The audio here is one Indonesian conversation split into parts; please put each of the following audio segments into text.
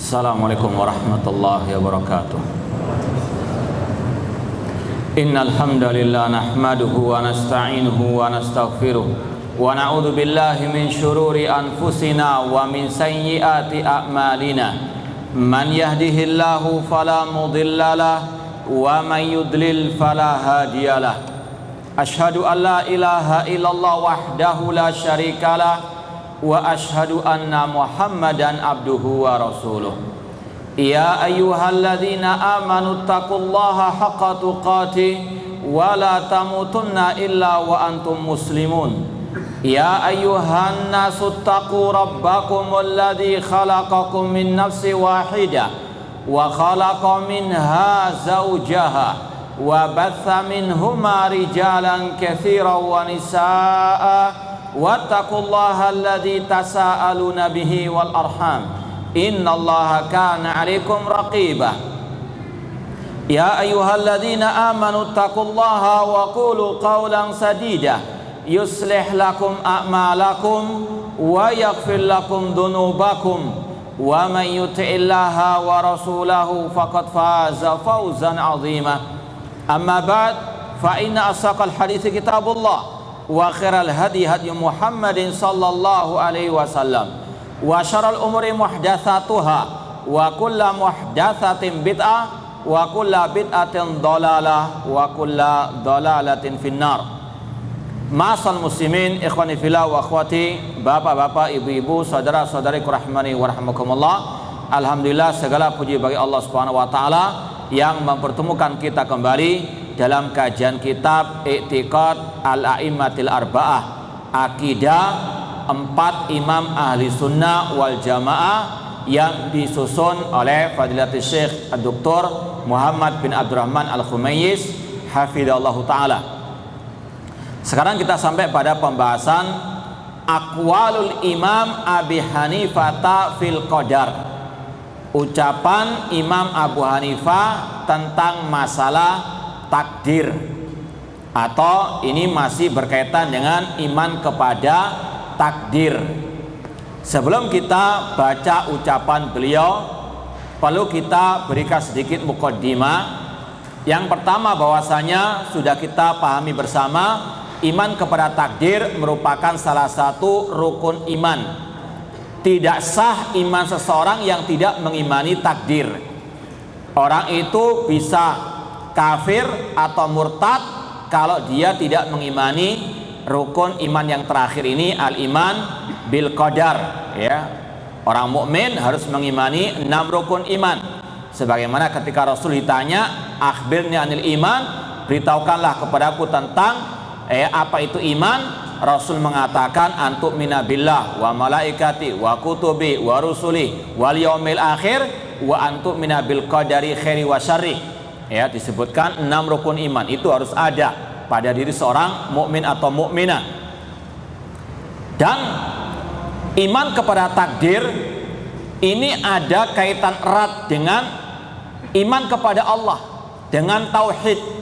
Assalamualaikum warahmatullahi wabarakatuh. Innal hamdalillah nahmaduhu wa nasta'inuhu wa nastaghfiruh wa na'udzu billahi min syururi anfusina wa min sayyiati a'malina. Man yahdihillahu fala mudhillalah wa man yudlil fala hadiyalah. Asyhadu an la ilaha illallah wahdahu la syarikalah wa ashhadu anna Muhammadan abduhu wa rasuluh. Ya ayyuhalladzina amanu taqullaha haqqa tuqatih wa la tamutunna illa wa antum muslimun. Ya ayyuhan nasu taqu rabbakum alladzi khalaqakum min nafsin wahidah wa khalaqa minha zawjaha wa batha minhuma rijalan katsiran wa nisaa'a wattaqullaha alladzi tasaaluna bihi wal arham innallaha kana 'alaikum raqiba. Ya ayyuhalladzina amanu taqullaha wa qulu qawlan sadida yuslih lakum a'malakum wa yaghfir lakum dhunubakum wa man yuti'illaha wa rasulahu faqad faza fawzan 'azima. Amma ba'd, fa inna asaqal hadithi kitabullah wa khairal hadi hadi Muhammadin sallallahu alaihi wasallam wa syarrul umuri muhdatsatuha wa kullu muhdatsatin bid'ah wa kullu bid'atin dhalalah wa kullu dhalalatin finnar. Ma'asal muslimin, ikhwani fillah wa akhwati, bapak-bapak, ibu-ibu, saudara-saudariku rahimani wa rahmakumullah. Alhamdulillah, segala puji bagi Allah Subhanahu wa taala yang mempertemukan kita kembali dalam kajian kitab I'tiqad Al-A'immatil Arba'ah, akidah 4 imam ahli sunnah wal jamaah yang disusun oleh Fadilatul Syekh Dr. Muhammad bin Abdurrahman Al-Khumayyiz hafidhallahu ta'ala. Sekarang kita sampai pada pembahasan aqwalul imam Abi Hanifah fil qadar, ucapan Imam Abu Hanifah tentang masalah takdir, atau ini masih berkaitan dengan iman kepada takdir. Sebelum kita baca ucapan beliau, perlu kita berikan sedikit muqaddimah. Yang pertama, bahwasanya sudah kita pahami bersama, iman kepada takdir merupakan salah satu rukun iman. Tidak sah iman seseorang yang tidak mengimani takdir. Orang itu bisa kafir atau murtad kalau dia tidak mengimani rukun iman yang terakhir ini, al-iman bil qadar, ya. Orang mukmin harus mengimani 6 rukun iman. Sebagaimana ketika Rasul ditanya, akhbirni anil iman, beritahukanlah kepadaku tentang apa itu iman. Rasul mengatakan, antu'mina billah wa malaikati wa kutubi wa rusuli wal yaumil akhir wa antu'mina bil qadari khairi wa syarri. Ya, disebutkan 6 rukun iman itu harus ada pada diri seorang mukmin atau mukminah. Dan iman kepada takdir ini ada kaitan erat dengan iman kepada Allah, dengan tauhid.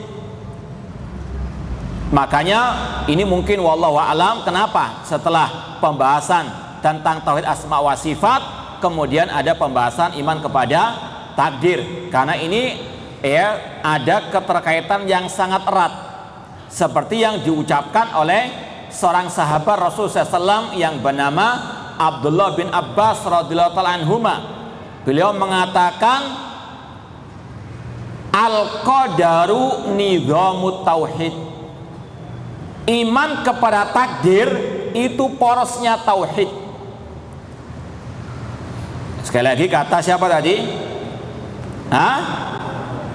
Makanya ini mungkin wallahu a'lam kenapa setelah pembahasan tentang tauhid asma wa sifat kemudian ada pembahasan iman kepada takdir, karena ini ada keterkaitan yang sangat erat, seperti yang diucapkan oleh seorang sahabat Rasulullah SAW yang bernama Abdullah bin Abbas radhiyallahu ta'ala anhuma. Beliau mengatakan, al-qadaru nizamut tauhid. Iman kepada takdir itu porosnya tauhid. Sekali lagi, kata siapa tadi?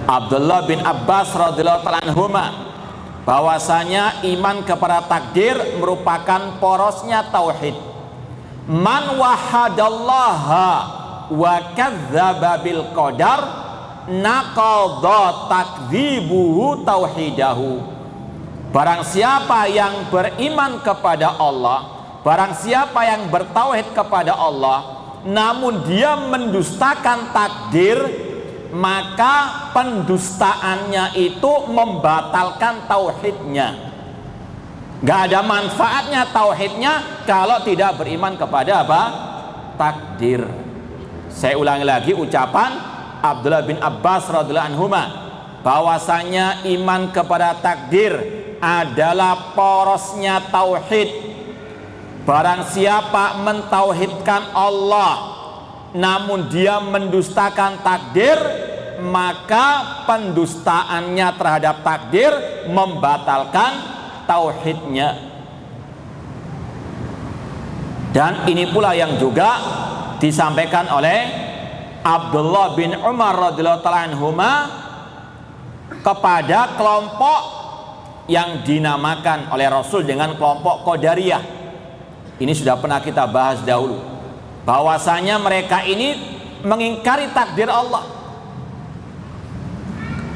Abdullah bin Abbas radhiyallahu ta'ala anhuma, bahwasanya iman kepada takdir merupakan porosnya tauhid. Man wahadallaha wa kadzdzaba bil qadar naqadha takdzibuhu tauhidahu. Barang siapa yang beriman kepada Allah, barang siapa yang bertauhid kepada Allah, namun dia mendustakan takdir, maka pendustaannya itu membatalkan tauhidnya. Gak ada manfaatnya tauhidnya kalau tidak beriman kepada apa? Takdir. Saya ulangi lagi ucapan Abdullah bin Abbas radhiyallahu anhuma, bahwasanya iman kepada takdir adalah porosnya tauhid. Barang siapa mentauhidkan Allah namun dia mendustakan takdir, maka pendustaannya terhadap takdir membatalkan tauhidnya. Dan ini pula yang juga disampaikan oleh Abdullah bin Umar radhiyallahu ta'ala anhuma kepada kelompok yang dinamakan oleh Rasul dengan kelompok Qadariyah. Ini sudah pernah kita bahas dahulu, bahwasanya mereka ini mengingkari takdir Allah.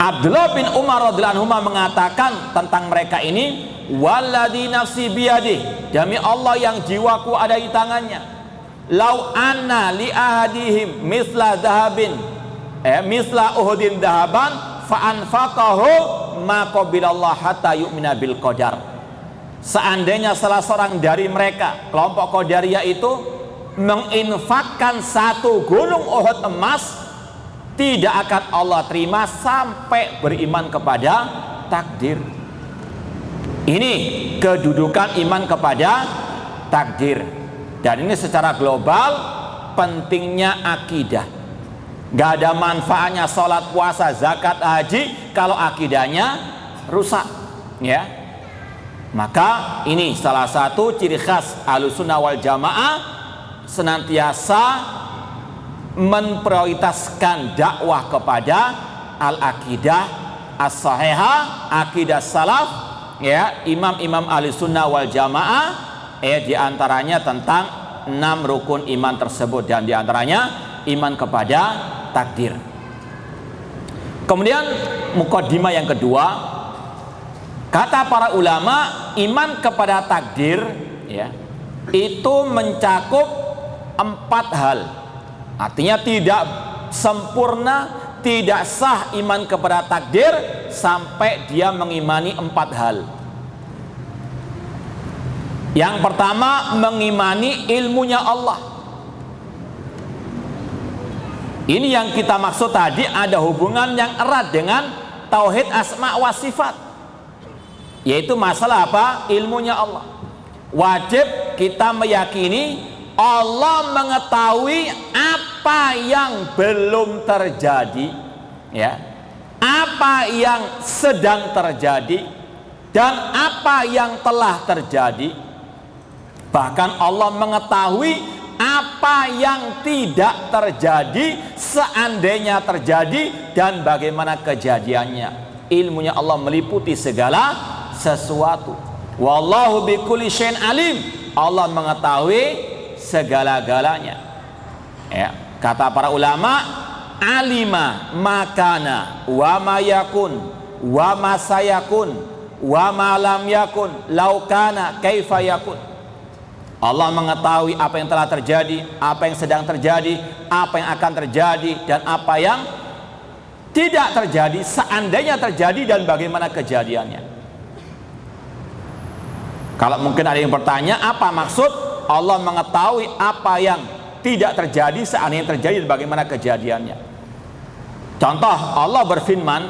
Abdullah bin Umar radhiyallahu anhu mengatakan tentang mereka ini, walladzi nafsi biyadihi, demi Allah yang jiwaku ada di tangannya, lau anna li ahadihim misla dhahabin misla uhudin dhahaban fa anfaqahu ma qabilallah hatta yu'mina bil qadar. Seandainya salah seorang dari mereka, kelompok Qadariyah itu, menginfakkan satu gunung Uhud emas, tidak akan Allah terima sampai beriman kepada takdir. Ini kedudukan iman kepada takdir. Dan ini secara global pentingnya akidah. Gak ada manfaatnya sholat, puasa, zakat, haji kalau akidahnya rusak, ya. Maka ini salah satu ciri khas Ahlussunnah wal Jamaah, senantiasa memprioritaskan dakwah kepada al-aqidah as-sahihah, akidah salaf, ya, imam-imam Ahlussunnah wal Jamaah, diantaranya tentang 6 rukun iman tersebut, dan diantaranya iman kepada takdir. Kemudian mukaddimah yang kedua, kata para ulama, iman kepada takdir, ya, itu mencakup 4 hal. Artinya tidak sempurna, tidak sah iman kepada takdir sampai dia mengimani 4 hal. Yang pertama, mengimani ilmunya Allah. Ini yang kita maksud tadi, ada hubungan yang erat dengan tauhid asma wa sifat, yaitu masalah apa? Ilmunya Allah. Wajib kita meyakini Allah mengetahui apa yang belum terjadi, ya, apa yang sedang terjadi, dan apa yang telah terjadi. Bahkan Allah mengetahui apa yang tidak terjadi seandainya terjadi dan bagaimana kejadiannya. Ilmunya Allah meliputi segala sesuatu. Wallahu bikulli syai'in alim. Allah mengetahui segala-galanya. Ya, kata para ulama, alima makana wa ma yakun wa ma sayakun wa ma lam yakun law kana kaifa yakun. Allah mengetahui apa yang telah terjadi, apa yang sedang terjadi, apa yang akan terjadi, dan apa yang tidak terjadi seandainya terjadi dan bagaimana kejadiannya. Kalau mungkin ada yang bertanya, apa maksud Allah mengetahui apa yang tidak terjadi seandainya terjadi dan bagaimana kejadiannya? Contoh, Allah berfirman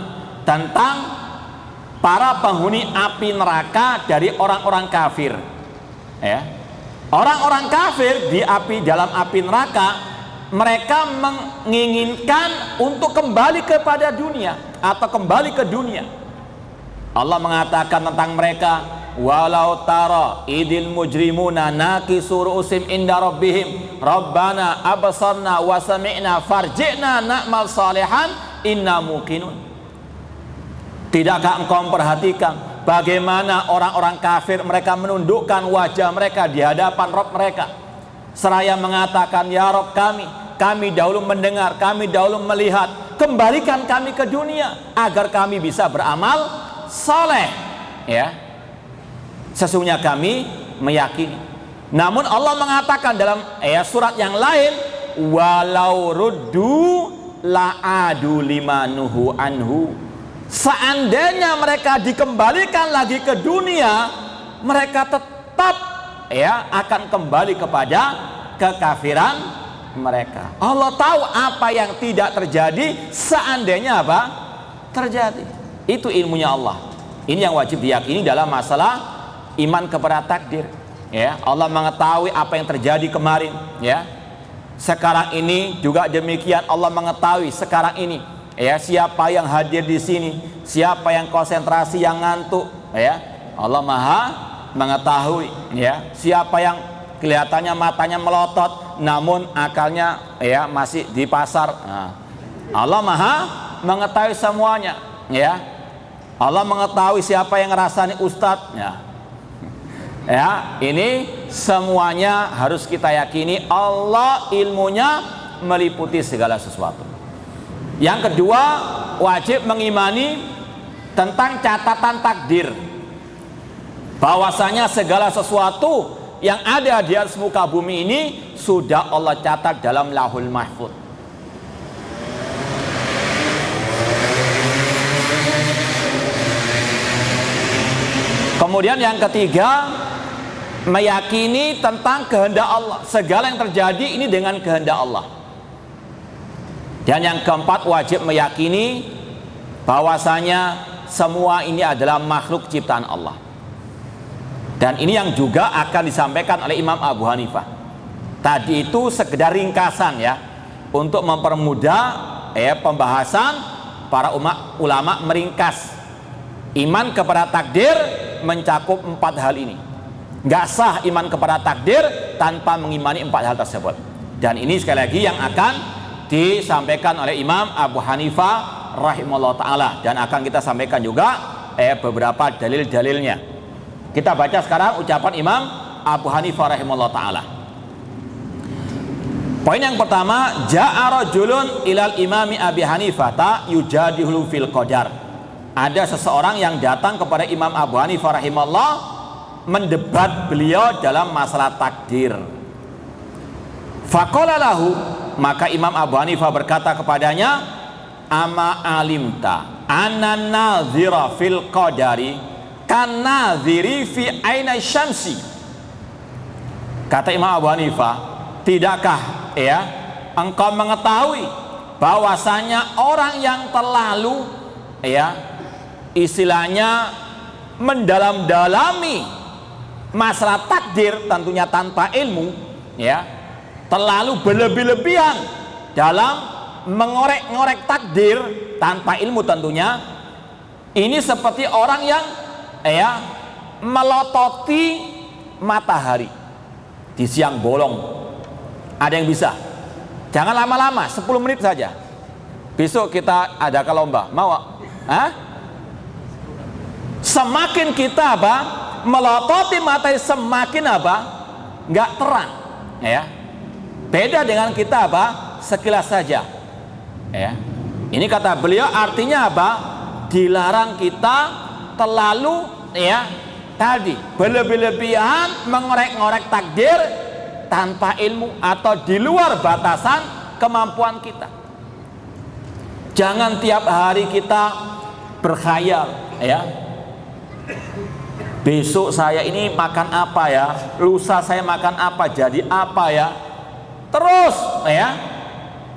tentang para penghuni api neraka dari orang-orang kafir, ya. Orang-orang kafir di api, dalam api neraka, mereka menginginkan untuk kembali kepada dunia atau kembali ke dunia. Allah mengatakan tentang mereka, walau tara idil mujrimuna nakisu ru'usim inda rabbihim rabbana absarna wa sami'na farji'na na'mal salihan inna muqinun. Tidakkah engkau memperhatikan bagaimana orang-orang kafir mereka menundukkan wajah mereka di hadapan Rabb mereka, seraya mengatakan, ya Rabb kami dahulu mendengar, kami dahulu melihat, kembalikan kami ke dunia agar kami bisa beramal saleh, ya. Sesungguhnya kami meyakini. Namun Allah mengatakan dalam surat yang lain, walau ruddu la'adu limanuhu anhu. Seandainya mereka dikembalikan lagi ke dunia, mereka tetap, ya, akan kembali kepada kekafiran mereka. Allah tahu apa yang tidak terjadi seandainya apa? Terjadi. Itu ilmunya Allah. Ini yang wajib diyakini dalam masalah iman kepada takdir. Ya, Allah mengetahui apa yang terjadi kemarin, ya. Sekarang ini juga demikian, Allah mengetahui sekarang ini, ya, siapa yang hadir di sini, siapa yang konsentrasi, yang ngantuk, ya. Allah Maha mengetahui, ya, siapa yang kelihatannya matanya melotot namun akalnya, ya, masih di pasar. Nah, Allah Maha mengetahui semuanya, ya. Allah mengetahui siapa yang ngerasani ustadz, ya. Ya, ini semuanya harus kita yakini Allah ilmunya meliputi segala sesuatu. Yang kedua, wajib mengimani tentang catatan takdir, bahwasanya segala sesuatu yang ada di atas muka bumi ini sudah Allah catat dalam Lauhul Mahfuz. Kemudian yang ketiga, meyakini tentang kehendak Allah. Segala yang terjadi ini dengan kehendak Allah. Dan yang keempat, wajib meyakini bahwasanya semua ini adalah makhluk ciptaan Allah. Dan ini yang juga akan disampaikan oleh Imam Abu Hanifah. Tadi itu sekedar ringkasan, ya, untuk mempermudah, ya, pembahasan. Para ulama meringkas iman kepada takdir mencakup 4 hal ini. Nggak sah iman kepada takdir tanpa mengimani 4 hal tersebut. Dan ini sekali lagi yang akan disampaikan oleh Imam Abu Hanifah rahimahullah ta'ala, dan akan kita sampaikan juga beberapa dalil-dalilnya. Kita baca sekarang ucapan Imam Abu Hanifah rahimahullah ta'ala. Poin yang pertama, ja'a rajulun ilal imami Abi Hanifah ta yujadihulu fil qadar. Ada seseorang yang datang kepada Imam Abu Hanifah rahimahullah mendebat beliau dalam masalah takdir. Faqala lahu, maka Imam Abu Hanifah berkata kepadanya, ama alimta anna nazira fil qadari kan naziri fi aina syamsi. Kata Imam Abu Hanifah, tidakkah, ya, engkau mengetahui bahwasanya orang yang terlalu, ya, istilahnya mendalam-dalami masalah takdir, tentunya tanpa ilmu, ya, terlalu berlebih-lebihan dalam mengorek-ngorek takdir tanpa ilmu tentunya, ini seperti orang yang, ya, melototi matahari di siang bolong. Ada yang bisa? Jangan lama-lama, 10 menit saja. Besok kita ada lomba, mau? Hah? Semakin kita apa? Melototi matahari, semakin apa? Nggak terang, ya. Beda dengan kita apa? Sekilas saja, ya. Ini kata beliau artinya apa? Dilarang kita terlalu, ya, tadi berlebih-lebihan mengorek-ngorek takdir tanpa ilmu atau di luar batasan kemampuan kita. Jangan tiap hari kita berkhayal, ya. Besok saya ini makan apa ya, lusa saya makan apa, jadi apa ya. Terus, ya,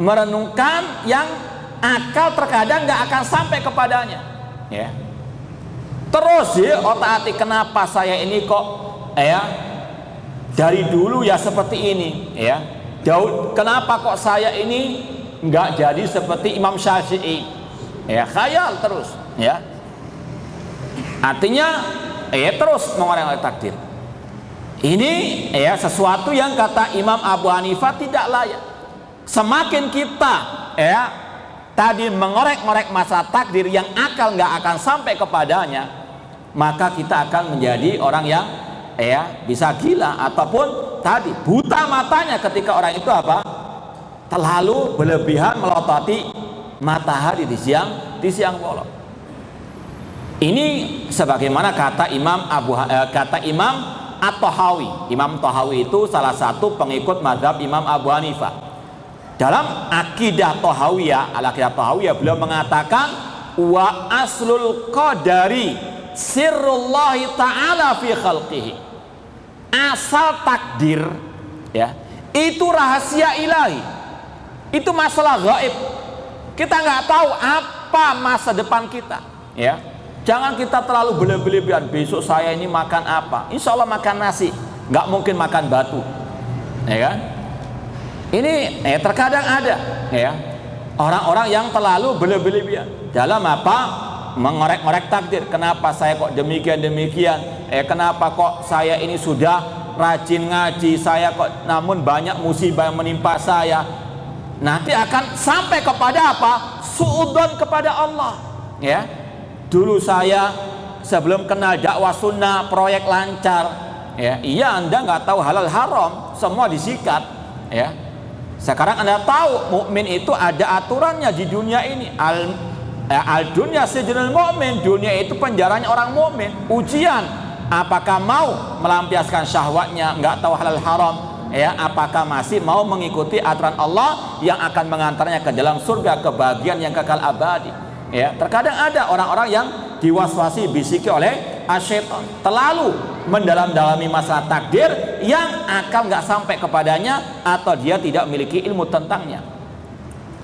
merenungkan yang akal terkadang nggak akan sampai kepadanya, ya. Terus, ya, otak hati, kenapa saya ini kok, ya, dari dulu ya seperti ini, ya. Kenapa kok saya ini nggak jadi seperti Imam Syafi'i, ya, khayal terus, ya. Artinya, terus mengorek-ngorek takdir. Ini, ya, sesuatu yang kata Imam Abu Hanifah tidak layak. Semakin kita, ya, tadi mengorek-ngorek masalah takdir yang akal nggak akan sampai kepadanya, maka kita akan menjadi orang yang, ya, bisa gila ataupun tadi buta matanya ketika orang itu apa? Terlalu berlebihan melototi matahari di siang bolong. Ini sebagaimana kata Imam At-Tahawi. Imam Tahawi itu salah satu pengikut mazhab Imam Abu Hanifah. Dalam akidah Tahawiyah, al-akidah Tahawiyah, beliau mengatakan wa aslul qadari sirrullahi ta'ala fi khalqihi. Asal takdir, ya, Itu rahasia ilahi. Itu masalah gaib. Kita nggak tahu apa masa depan kita, ya. Jangan kita terlalu berlebihan. Besok saya ini makan apa? Insya Allah makan nasi, nggak mungkin makan batu, ya kan? Ini terkadang ada, ya, orang-orang yang terlalu berlebihan dalam apa? Mengorek-ngorek takdir. Kenapa saya kok demikian? Kenapa kok saya ini sudah rajin ngaji, saya kok namun banyak musibah yang menimpa saya? Nanti akan sampai kepada apa? Suudzon kepada Allah, ya. Dulu saya sebelum kenal dakwah sunnah, proyek lancar, ya. Iya, Anda nggak tahu halal haram, semua disikat, ya. Sekarang Anda tahu mukmin itu ada aturannya di dunia ini. Al dunya sijnul mukmin, dunia itu penjaranya orang mukmin. Ujian, apakah mau melampiaskan syahwatnya, nggak tahu halal haram, ya, apakah masih mau mengikuti aturan Allah yang akan mengantarnya ke dalam surga, kebahagiaan yang kekal abadi, ya. Terkadang ada orang-orang yang diwaswasi, bisiki oleh asyaiton, terlalu mendalam-dalami masalah takdir yang akal nggak sampai kepadanya atau dia tidak memiliki ilmu tentangnya,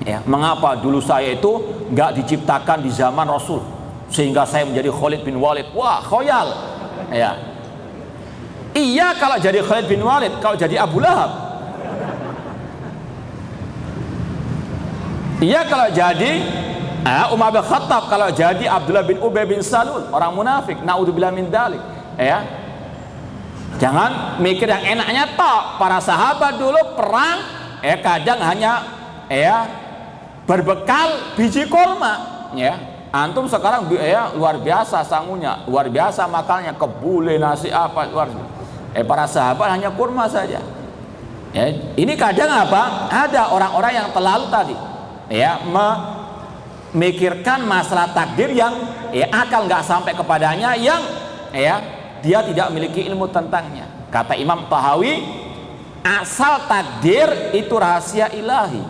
ya. Mengapa dulu saya itu nggak diciptakan di zaman Rasul sehingga saya menjadi Khalid bin Walid? Wah, khoyal, ya. Iya kalau jadi Khalid bin Walid, kalau jadi Abu Lahab. Iya kalau jadi Umar bin Khattab, kalau jadi Abdullah bin Ubay bin Salul, orang munafik, naudzubillah min dzalik, ya. Jangan mikir yang enaknya tok. Para sahabat dulu perang, kadang hanya berbekal biji kurma, ya. Antum sekarang luar biasa sangunya, luar biasa makannya, kebule, nasi apa, luar biasa. Para sahabat hanya kurma saja, ya. Ini kadang apa? Ada orang-orang yang terlalu tadi, ya, memikirkan masalah takdir yang akal nggak sampai kepadanya, yang dia tidak memiliki ilmu tentangnya. Kata Imam Tahawi, asal takdir itu rahasia ilahi.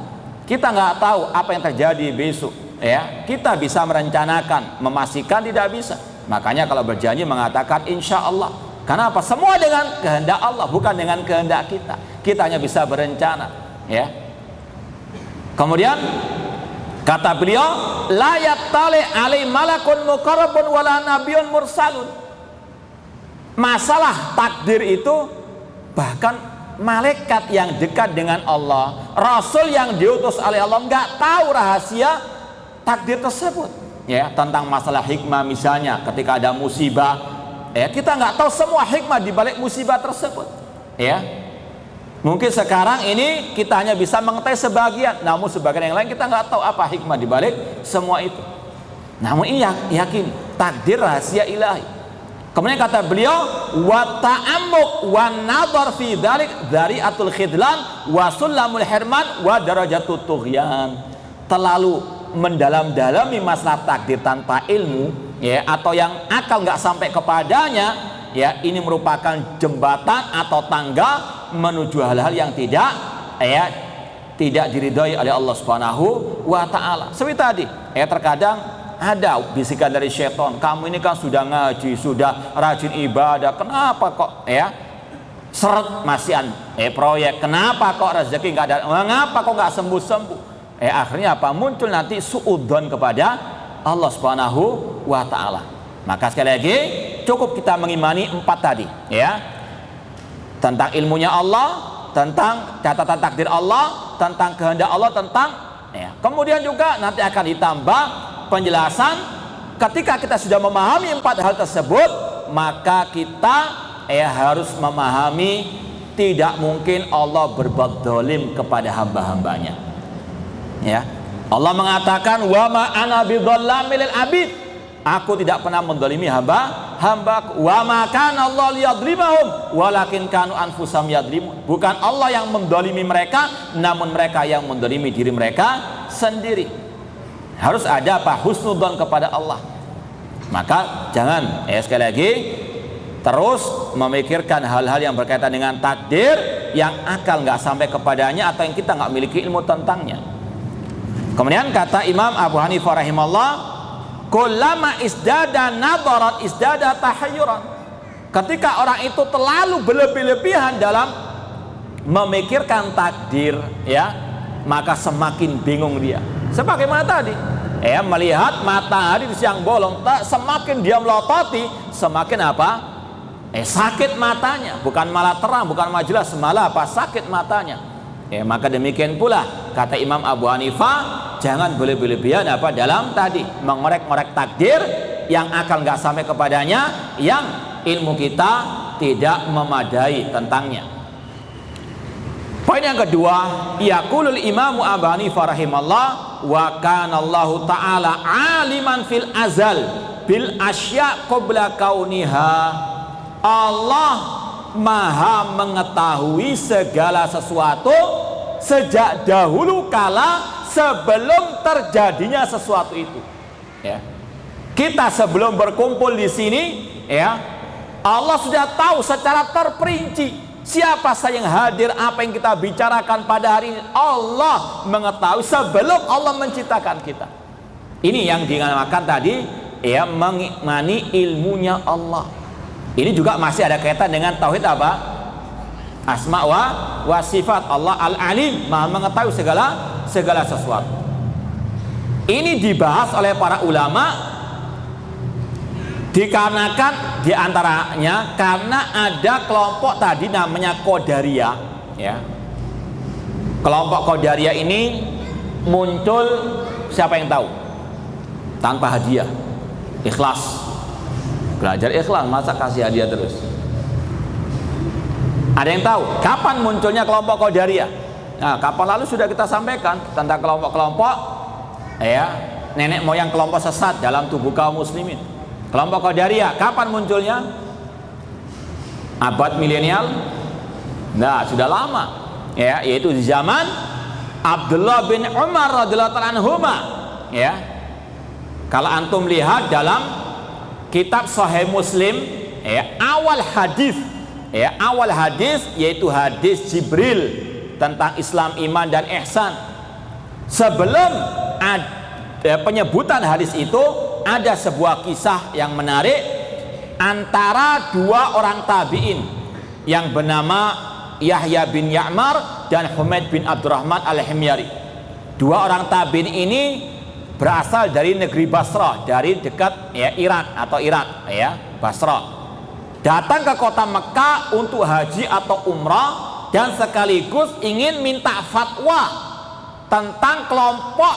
Kita nggak tahu apa yang terjadi besok, ya. Kita bisa merencanakan, memastikan tidak bisa. Makanya kalau berjanji mengatakan insya Allah. Kenapa? Semua dengan kehendak Allah, bukan dengan kehendak kita. Kita hanya bisa berencana, ya. Kemudian kata beliau, la yattali alai malakun muqarrabun wala nabiyyun mursalun. Masalah takdir itu bahkan malaikat yang dekat dengan Allah, rasul yang diutus oleh Allah nggak tahu rahasia takdir tersebut, ya. Tentang masalah hikmah misalnya ketika ada musibah, kita nggak tahu semua hikmah di balik musibah tersebut, ya. Mungkin sekarang ini kita hanya bisa mengetahui sebagian, namun sebagian yang lain kita nggak tahu apa hikmah di balik semua itu. Namun ini yakin takdir rahasia ilahi. Kemudian kata beliau, wa ta'ammuk wa nadhar fi dzalik dzari'atul khidlan wa sulamul hirman wa darajatut tughyan. Terlalu mendalam-dalami masalah takdir tanpa ilmu, ya, atau yang akal nggak sampai kepadanya, ya, ini merupakan jembatan atau tangga menuju hal-hal yang tidak diridhai oleh Allah Subhanahu wa taala. Seperti tadi, terkadang ada bisikan dari syaitan, kamu ini kan sudah ngaji, sudah rajin ibadah, kenapa kok seret masihan proyek, kenapa kok rezeki nggak ada, mengapa kok nggak sembuh-sembuh? Akhirnya apa? Muncul nanti suudzon kepada Allah Subhanahu wa taala. Maka sekali lagi cukup kita mengimani 4 tadi, ya. Tentang ilmunya Allah, tentang catatan takdir Allah, tentang kehendak Allah, tentang, ya. Kemudian juga nanti akan ditambah penjelasan ketika kita sudah memahami 4 hal tersebut, maka kita harus memahami tidak mungkin Allah berbuat zalim kepada hamba-hambanya, ya. Allah mengatakan wa ma ana bidzallamil lil abid, aku tidak pernah menzalimi hamba-hambaku. Wa ma kana Allah liyadzlimahum walakin kanu anfusahum yadzlimun, bukan Allah yang menzalimi mereka, namun mereka yang menzalimi diri mereka sendiri. Harus ada apa? Husnudzon kepada Allah. Maka jangan, sekali lagi, terus memikirkan hal-hal yang berkaitan dengan takdir yang akal nggak sampai kepadanya atau yang kita nggak miliki ilmu tentangnya. Kemudian kata Imam Abu Hanifah rahimahullah, kullama isdada nadharat isdada tahayyuran. Ketika orang itu terlalu berlebih-lebihan dalam memikirkan takdir, ya, maka semakin bingung dia. Sebagaimana tadi, ya, melihat matahari di siang bolong, semakin dia melototi, semakin apa? Sakit matanya. Bukan malah terang, bukan malah jelas, malah apa? Sakit matanya. Ya, maka demikian pula kata Imam Abu Hanifah, jangan berlebihan apa dalam tadi mengorek-ngorek takdir yang akal nggak sampai kepadanya, yang ilmu kita tidak memadai tentangnya. Poin yang kedua, yaqulul Imam Abu Hanifah rahimallah, wa kana Allah taala aliman fil azal bil asya qabla kauniha. Allah maha mengetahui segala sesuatu sejak dahulu kala, sebelum terjadinya sesuatu itu, ya. Kita sebelum berkumpul di sini, ya, Allah sudah tahu secara terperinci siapa saja yang hadir, apa yang kita bicarakan pada hari ini. Allah mengetahui sebelum Allah menciptakan kita. Ini yang dinamakan tadi, ya, mengimani ilmunya Allah. Ini juga masih ada kaitan dengan tauhid apa? Asma wa sifat. Allah al-alim, maha mengetahui segala sesuatu. Ini dibahas oleh para ulama dikarenakan diantaranya karena ada kelompok tadi namanya Qadariyah, ya. Kelompok Qadariyah ini muncul, siapa yang tahu? Tanpa hadiah, ikhlas, belajar ikhlas, masa kasih hadiah terus? Ada yang tahu kapan munculnya kelompok Qadariyah? Nah, kapan lalu sudah kita sampaikan tentang kelompok-kelompok, ya, nenek moyang kelompok sesat dalam tubuh kaum muslimin. Kelompok Qadariyah kapan munculnya? Abad milenial? Nah, sudah lama, ya, yaitu di zaman Abdullah bin Umar radhiyallahu anhuma, ya. Kalau antum lihat dalam kitab Sahih Muslim, ya, awal hadis yaitu hadis Jibril tentang Islam, iman dan ihsan. Sebelum penyebutan hadis itu, ada sebuah kisah yang menarik antara dua orang tabi'in yang bernama Yahya bin Ya'mar dan Humaid bin Abdurrahman al-Himyari. Dua orang tabi'in ini berasal dari negeri Basrah, dari dekat, ya, Irak atau Irak, ya, Basrah. Datang ke kota Mekah untuk haji atau umrah dan sekaligus ingin minta fatwa tentang kelompok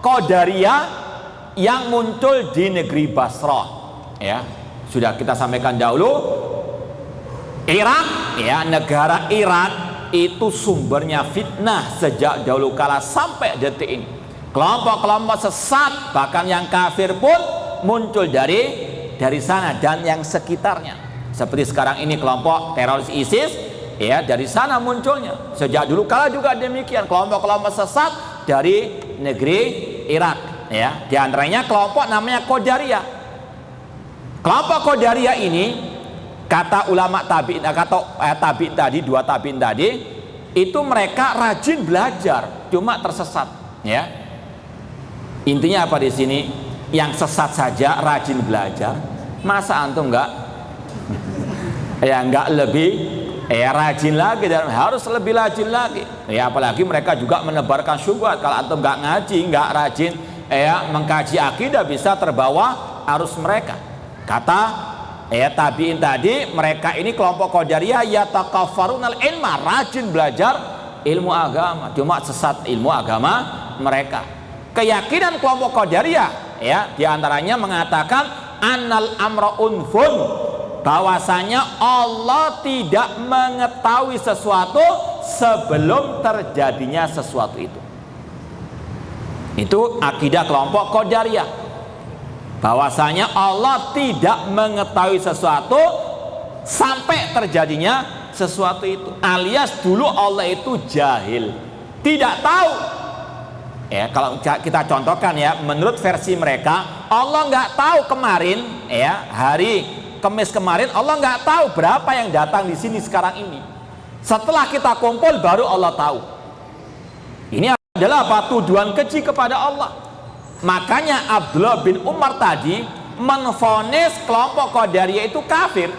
Qadariyah yang muncul di negeri Basrah, ya. Sudah kita sampaikan dahulu, Irak, ya, negara Irak itu sumbernya fitnah sejak dahulu kala sampai detik ini. Kelompok-kelompok sesat, bahkan yang kafir pun muncul dari sana dan yang sekitarnya. Seperti sekarang ini kelompok teroris ISIS, ya, dari sana munculnya. Sejak dulu kala juga demikian, kelompok-kelompok sesat dari negeri Irak. Ya, di antaranya kelompok namanya Qadariyah. Kelompok Qadariyah ini, kata ulama tabi'in, tabi'in tadi, dua tabi'in tadi, itu mereka rajin belajar, cuma tersesat, ya. Intinya apa di sini? Yang sesat saja rajin belajar, masa antum enggak lebih, ya, rajin lagi, dan harus lebih rajin lagi, ya. Apalagi mereka juga menebarkan syubhat kalau antum enggak ngaji, enggak rajin, ya, mengkaji akidah, bisa terbawa arus mereka. Kata, ya, tabi'in tadi, mereka ini kelompok Qadariyah yatakaffarunal ilma, rajin belajar ilmu agama, cuma sesat ilmu agama mereka. Keyakinan kelompok Qadariyah, ya, diantaranya mengatakan annal amra unfun, bahwasanya Allah tidak mengetahui sesuatu sebelum terjadinya sesuatu itu. Itu akidah kelompok Qadariyah, bahwasanya Allah tidak mengetahui sesuatu sampai terjadinya sesuatu itu, alias dulu Allah itu jahil, tidak tahu, ya. Kalau kita contohkan, ya, menurut versi mereka, Allah nggak tahu kemarin, ya, hari Kamis kemarin, Allah nggak tahu berapa yang datang di sini sekarang ini. Setelah kita kumpul baru Allah tahu. Ini adalah apa? Tuduhan keji kepada Allah. Makanya Abdullah bin Umar tadi menvonis kelompok Qadariyah itu kafir.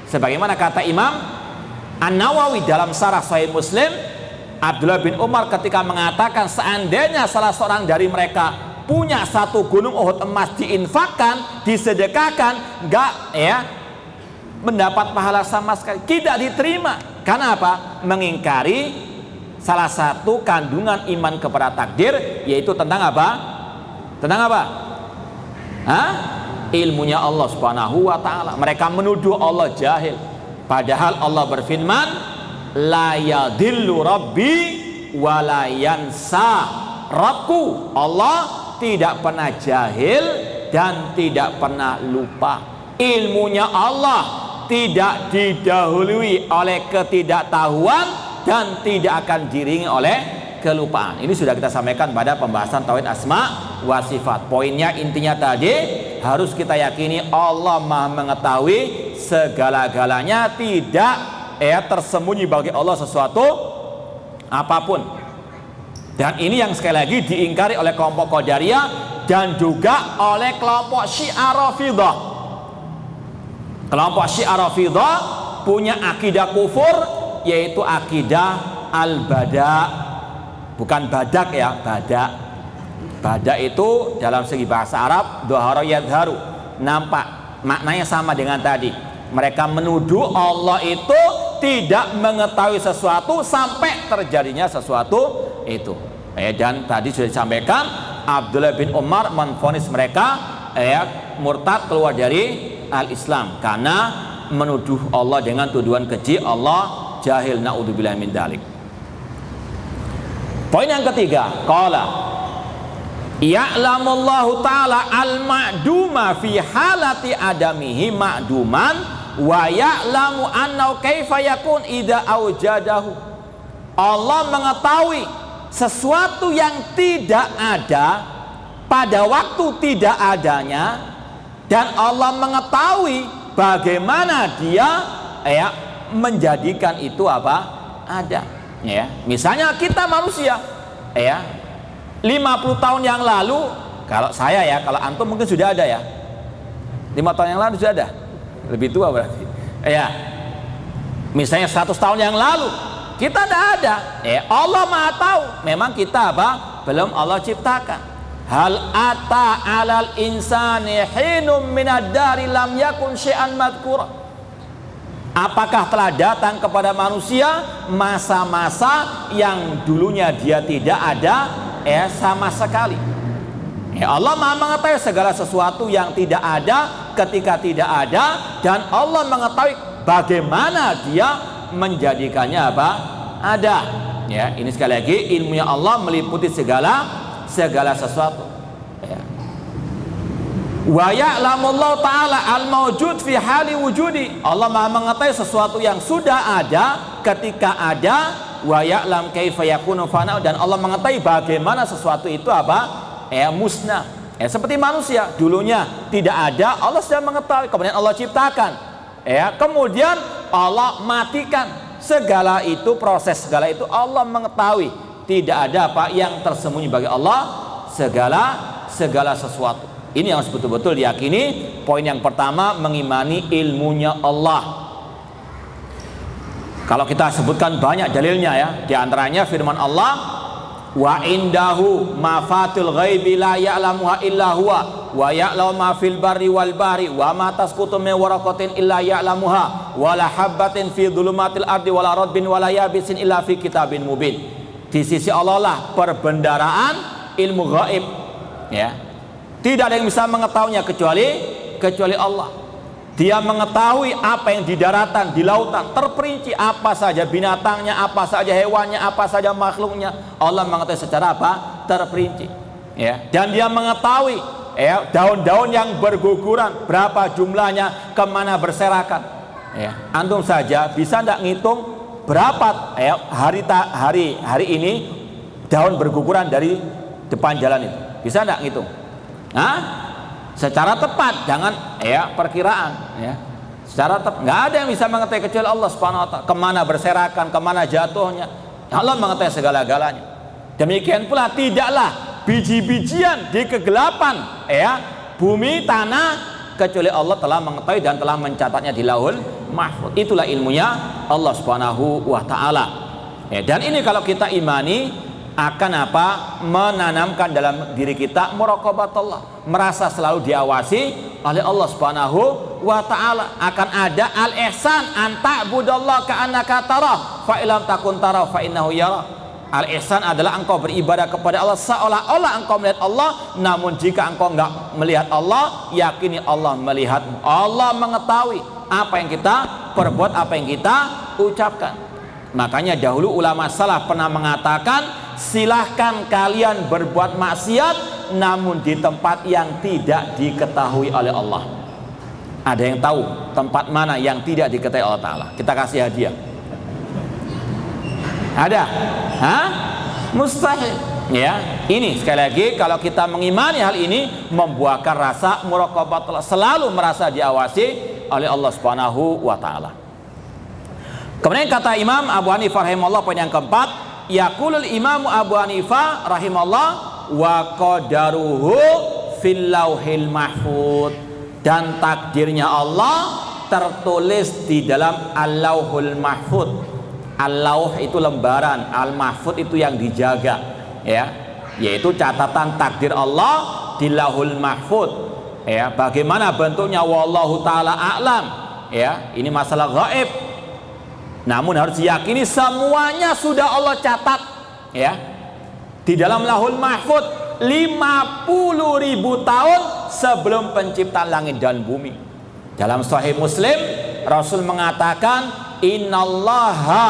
Sebagaimana kata Imam An-Nawawi dalam Syarah Sahih Muslim, Abdullah bin Umar ketika mengatakan seandainya salah seorang dari mereka punya satu gunung Uhud emas diinfakkan, disedekahkan, enggak ya mendapat pahala sama sekali, tidak diterima. Karena apa? Mengingkari salah satu kandungan iman kepada takdir, yaitu tentang apa? Tentang apa? Ilmunya Allah Subhanahu wa ta'ala. Mereka menuduh Allah jahil, padahal Allah berfirman, la yadillu rabbi wa la yansa Rabbku. Allah tidak pernah jahil dan tidak pernah lupa. Ilmunya Allah tidak didahului oleh ketidaktahuan dan tidak akan diiringi oleh kelupaan. Ini sudah kita sampaikan pada pembahasan tauhid asma wa sifat. Poinnya intinya tadi, harus kita yakini Allah Maha mengetahui segala-galanya, tidak tersembunyi bagi Allah sesuatu apapun. Dan ini yang sekali lagi diingkari oleh kelompok Qadariyah dan juga oleh kelompok Syiah Rafidhah. Kelompok Syiah Rafidhah punya akidah kufur, yaitu akidah al-bada. Bukan badak ya, badak. Badak itu dalam segi bahasa Arab dhahara yadharu, nampak, maknanya sama dengan tadi. Mereka menuduh Allah itu tidak mengetahui sesuatu sampai terjadinya sesuatu itu. Dan tadi sudah disampaikan, Abdullah bin Umar menvonis mereka murtad, keluar dari al-Islam karena menuduh Allah dengan tuduhan keji, Allah jahil, naudzubillah min dzalik. Poin yang ketiga, qala ya'lamullahu ta'ala al-ma'duma fi halati adamihi ma'duman wa ya'lamu annahu kaifa yakun idza aujadahu. Allah mengetahui sesuatu yang tidak ada pada waktu tidak adanya, dan Allah mengetahui bagaimana dia menjadikan itu apa? Ada. Ya, misalnya kita manusia 50 tahun yang lalu, kalau saya kalau antum mungkin sudah ada 5 tahun yang lalu sudah ada, lebih tua berarti misalnya 100 tahun yang lalu kita tidak ada, Allah Maha tahu, memang kita belum Allah ciptakan. Hal ata alal insani hinum minad dari lam yakun syai'an madhkura. Apakah telah datang kepada manusia masa-masa yang dulunya dia tidak ada sama sekali. Allah Maha mengetahui segala sesuatu yang tidak ada ketika tidak ada, dan Allah mengetahui bagaimana dia menjadikannya ada. Ini sekali lagi ilmunya Allah meliputi segala sesuatu. Wa ya'lamullahu ta'ala al-mawjud fi hali wujudi. Allah Maha mengetahui sesuatu yang sudah ada ketika ada. Wa ya'lam kaifa yakunu fana, dan Allah mengetahui bagaimana sesuatu itu musnah. Seperti manusia, dulunya tidak ada, Allah sudah mengetahui, kemudian Allah ciptakan. Kemudian Allah matikan. Segala itu, proses segala itu Allah mengetahui. Tidak ada yang tersembunyi bagi Allah, segala sesuatu. Ini yang harus betul-betul diyakini. Poin yang pertama, mengimani ilmunya Allah. Kalau kita sebutkan banyak dalilnya di antaranya firman Allah, wa indahu mafatul ghaibi la ya'lamuha illa huwa wa ya'lamu ma fil barri wal bahri wa ma tasqutu min waraqatin illa ya'lamuha wa la habatin fi dhulumatil ardi wa la radbin wa la yabisin illa fi kitabin mubin. Di sisi Allah lah perbendaharaan ilmu gaib. Tidak ada yang bisa mengetahuinya kecuali Allah. Dia mengetahui apa yang di daratan, di lautan, terperinci apa saja binatangnya, apa saja hewannya, apa saja makhluknya. Allah mengetahui secara terperinci. Dan dia mengetahui daun-daun yang berguguran, berapa jumlahnya, kemana berserakan. Antum saja bisa tidak ngitung berapa hari ini daun berguguran dari depan jalan itu? Bisa tidak ngitung? Secara tepat, jangan perkiraan. Secara tepat, nggak ada yang bisa mengetahui kecuali Allah Subhanahu wa ta'ala. Kemana berserakan, kemana jatuhnya, Allah mengetahui segala-galanya. Demikian pula tidaklah biji-bijian di kegelapan bumi, tanah, kecuali Allah telah mengetahui dan telah mencatatnya di lauhul mahfuz. Itulah ilmunya Allah Subhanahu wa taala. Dan ini kalau kita imani akan apa? Menanamkan dalam diri kita muraqabatullah, merasa selalu diawasi oleh Allah Subhanahu wa taala. Akan ada al-ihsan an ta'budallaha ka'annaka tarah fa illam takun tarah fa innahu yara. Al-ihsan adalah engkau beribadah kepada Allah seolah-olah engkau melihat Allah, namun jika engkau enggak melihat Allah, yakini Allah melihatmu. Allah mengetahui apa yang kita perbuat, apa yang kita ucapkan. Makanya dahulu ulama salaf pernah mengatakan, silahkan kalian berbuat maksiat namun di tempat yang tidak diketahui oleh Allah. Ada yang tahu tempat mana yang tidak diketahui Allah Ta'ala? Kita kasih hadiah. Ada? Hah? Mustahil. Ya, ini sekali lagi kalau kita mengimani hal ini membuahkan rasa muraqabatullah, selalu merasa diawasi oleh Allah Subhanahu wa taala. Kemudian kata Imam Abu Hanifah rahimahullah, poin yang keempat, yaqulul Imam Abu Hanifah rahimahullah wa qadaruhu fil lauhil mahfuz, dan takdirnya Allah tertulis di dalam al-lauhul mahfuz. Al-lauh itu lembaran, al-mahfuz itu yang dijaga, ya, yaitu catatan takdir Allah di lauhul mahfuz. Ya, bagaimana bentuknya wallahu taala a'lam, ya, ini masalah gaib. Namun harus diyakini semuanya sudah Allah catat, ya, di dalam lauhul mahfuz 50.000 tahun sebelum penciptaan langit dan bumi. Dalam Sahih Muslim Rasul mengatakan, innallaha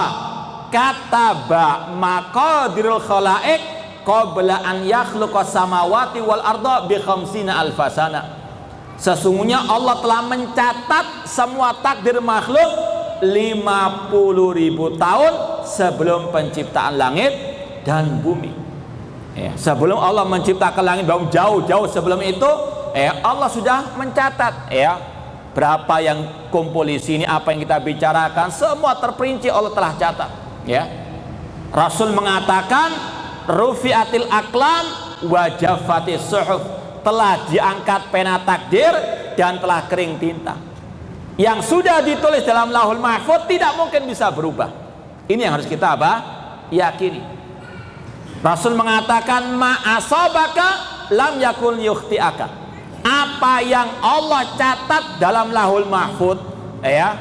kataba maqadirul khalaiq qabla an yakhluqas samawati wal arda bi khamsina alfasana. Sesungguhnya Allah telah mencatat semua takdir makhluk 50.000 tahun sebelum penciptaan langit dan bumi. Ya, sebelum Allah menciptakan langit, jauh-jauh sebelum itu, Allah sudah mencatat, ya, berapa yang kumpul di sini, apa yang kita bicarakan, semua terperinci Allah telah catat, ya. Rasul mengatakan, rufi'atil aqlam wa jaffatis suhuf, telah diangkat pena takdir dan telah kering tinta. Yang sudah ditulis dalam lauhul mahfuz tidak mungkin bisa berubah. Ini yang harus kita apa? Yakini. Rasul mengatakan, ma asabaka lam yakun yukhti'aka. Apa yang Allah catat dalam lauhul mahfuz, ya,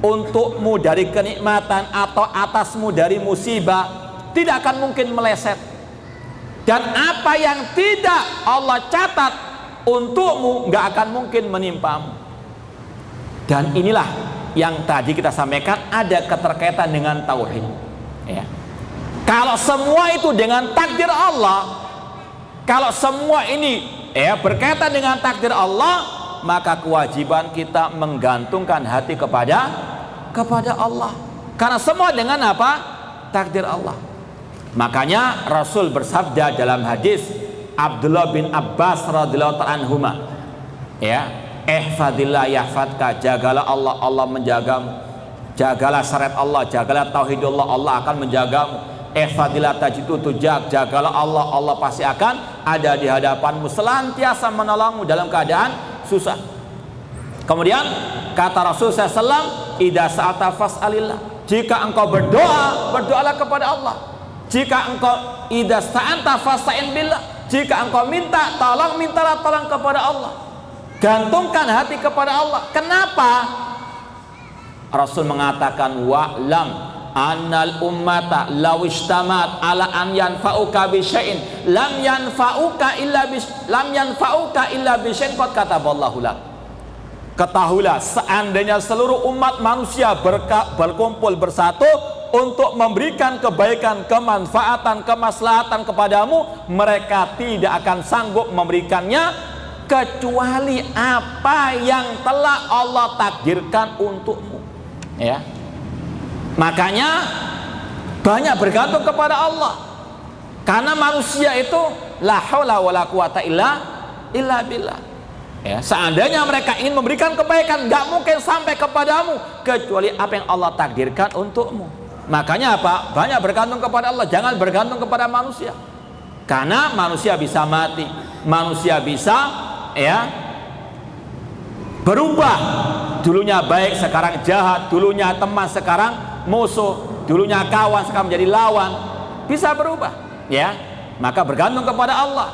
untukmu dari kenikmatan atau atasmu dari musibah, tidak akan mungkin meleset. Dan apa yang tidak Allah catat untukmu nggak akan mungkin menimpamu. Dan inilah yang tadi kita sampaikan, ada keterkaitan dengan tauhid, ya. Kalau semua itu dengan takdir Allah, kalau semua ini, ya, berkaitan dengan takdir Allah, maka kewajiban kita menggantungkan hati kepada Allah, karena semua dengan apa? Takdir Allah. Makanya Rasul bersabda dalam hadis Abdullah bin Abbas radhiyallahu anhuma, ya, ihfadillah yahfadka, jagalah Allah, Allah menjagamu. Jagalah syariat Allah, jagalah tauhidullah, Allah akan menjagamu. Ihfadillah tajidu tujak, jagalah Allah, Allah pasti akan ada di hadapanmu, senantiasa menolongmu dalam keadaan susah. Kemudian kata Rasul SAW, idza sa'alta fas'alillah, jika engkau berdoa, berdoalah kepada Allah. Jika engkau idza sta'anta fasta'in billah, jika engkau minta tolong, mintalah tolong kepada Allah. Gantungkan hati kepada Allah. Kenapa? Rasul mengatakan, wa'lam annal ummata law istamat ala an yanfa'uka bi syai'in lam yanfa'uka illa bi syai'in qad kataballahu lak. Ketahuilah, seandainya seluruh umat manusia berkumpul bersatu untuk memberikan kebaikan, kemanfaatan, kemaslahatan kepadamu, mereka tidak akan sanggup memberikannya kecuali apa yang telah Allah takdirkan untukmu, ya. Makanya banyak bergantung kepada Allah, karena manusia itu la haula wala quwata illa billah, ya. Seandainya mereka ingin memberikan kebaikan, nggak mungkin sampai kepadamu kecuali apa yang Allah takdirkan untukmu. Makanya apa? Banyak bergantung kepada Allah, jangan bergantung kepada manusia, karena manusia bisa mati, manusia bisa, ya, berubah, dulunya baik sekarang jahat, dulunya teman sekarang musuh, dulunya kawan sekarang menjadi lawan, bisa berubah, ya. Maka bergantung kepada Allah.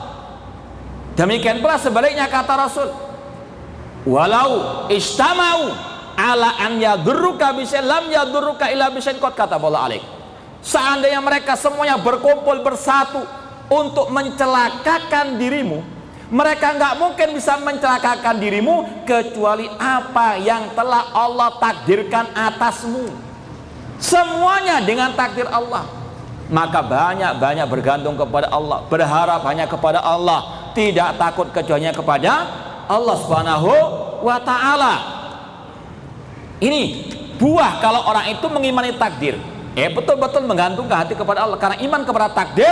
Demikian pula sebaliknya kata Rasul, walau istama'u ala an yadurruka bisyai'in lam yadurruka illa bisyai'in qad kataballahu alaik. Seandainya mereka semuanya berkumpul bersatu untuk mencelakakan dirimu, mereka nggak mungkin bisa mencelakakan dirimu kecuali apa yang telah Allah takdirkan atasmu. Semuanya dengan takdir Allah. Maka banyak-banyak bergantung kepada Allah, berharap hanya kepada Allah, tidak takut kecuali kepada Allah Subhanahu wa ta'ala. Ini buah kalau orang itu mengimani takdir, betul-betul menggantungkan hati kepada Allah. Karena iman kepada takdir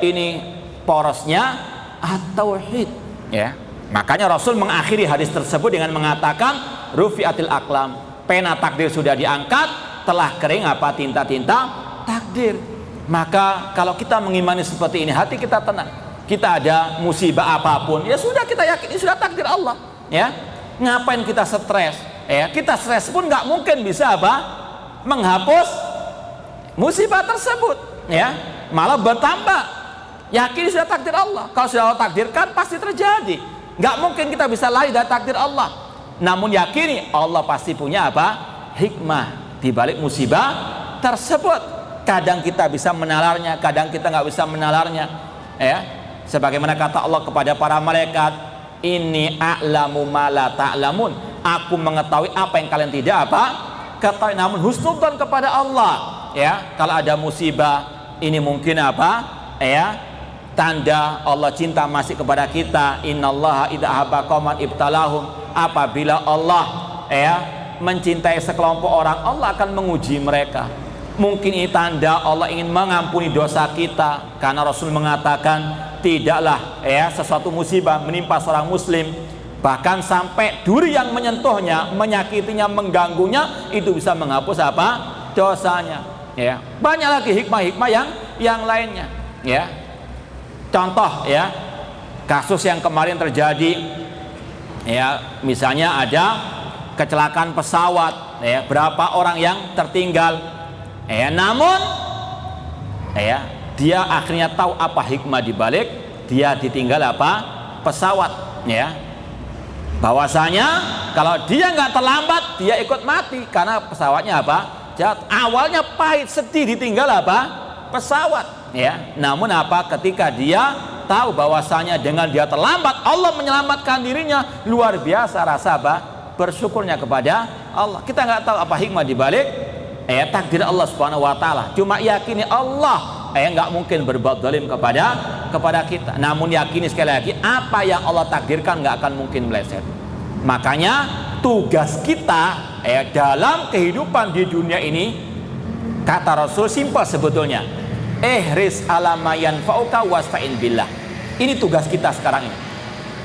ini porosnya at-tauhid, ya. Makanya Rasul mengakhiri hadis tersebut dengan mengatakan rufi'atil aqlam, pena takdir sudah diangkat, telah kering apa tinta-tinta takdir. Maka kalau kita mengimani seperti ini, hati kita tenang. Kita ada musibah apapun, ya sudah, kita yakin ini sudah takdir Allah, ya. Ngapain kita stres? Ya, kita stres pun nggak mungkin bisa menghapus musibah tersebut, ya. Malah bertambah. Yakin sudah takdir Allah. Kalau sudah Allah takdirkan pasti terjadi. Nggak mungkin kita bisa lari dari takdir Allah. Namun yakini Allah pasti punya hikmah di balik musibah tersebut. Kadang kita bisa menalarnya, kadang kita nggak bisa menalarnya, ya. Sebagaimana kata Allah kepada para malaikat, inni a'lamu ma la ta'lamun, aku mengetahui apa yang kalian tidak ketahui. Namun husnudzon kepada Allah, ya. Kalau ada musibah ini mungkin ya, tanda Allah cinta masih kepada kita. Innallaha idza ahabba qauman ibtalahum, apabila Allah ya mencintai sekelompok orang, Allah akan menguji mereka. Mungkin ini tanda Allah ingin mengampuni dosa kita, karena Rasul mengatakan tidaklah ya sesuatu musibah menimpa seorang muslim, bahkan sampai duri yang menyentuhnya, menyakitinya, mengganggunya, itu bisa menghapus dosanya, ya. Banyak lagi hikmah-hikmah yang lainnya, ya. Contoh, ya, kasus yang kemarin terjadi, ya, misalnya ada kecelakaan pesawat, ya, berapa orang yang tertinggal, ya, namun ya dia akhirnya tahu apa hikmah dibalik dia ditinggal pesawat, ya. Bahwasanya kalau dia nggak terlambat dia ikut mati karena pesawatnya jatuh. Awalnya pahit, sedih ditinggal pesawat, ya. Namun ketika dia tahu bahwasanya dengan dia terlambat Allah menyelamatkan dirinya, luar biasa rasa bersyukurnya kepada Allah. Kita nggak tahu apa hikmah dibalik takdir Allah Subhanahu wa ta'ala. Cuma yakini Allah nggak mungkin berbuat zalim kepada kita. Namun yakini sekali lagi apa yang Allah takdirkan nggak akan mungkin meleset. Makanya tugas kita dalam kehidupan di dunia ini, kata Rasul, simpel sebetulnya. Ihris ala ma yanfa'uka wasta'in billah. Ini tugas kita sekarang ini.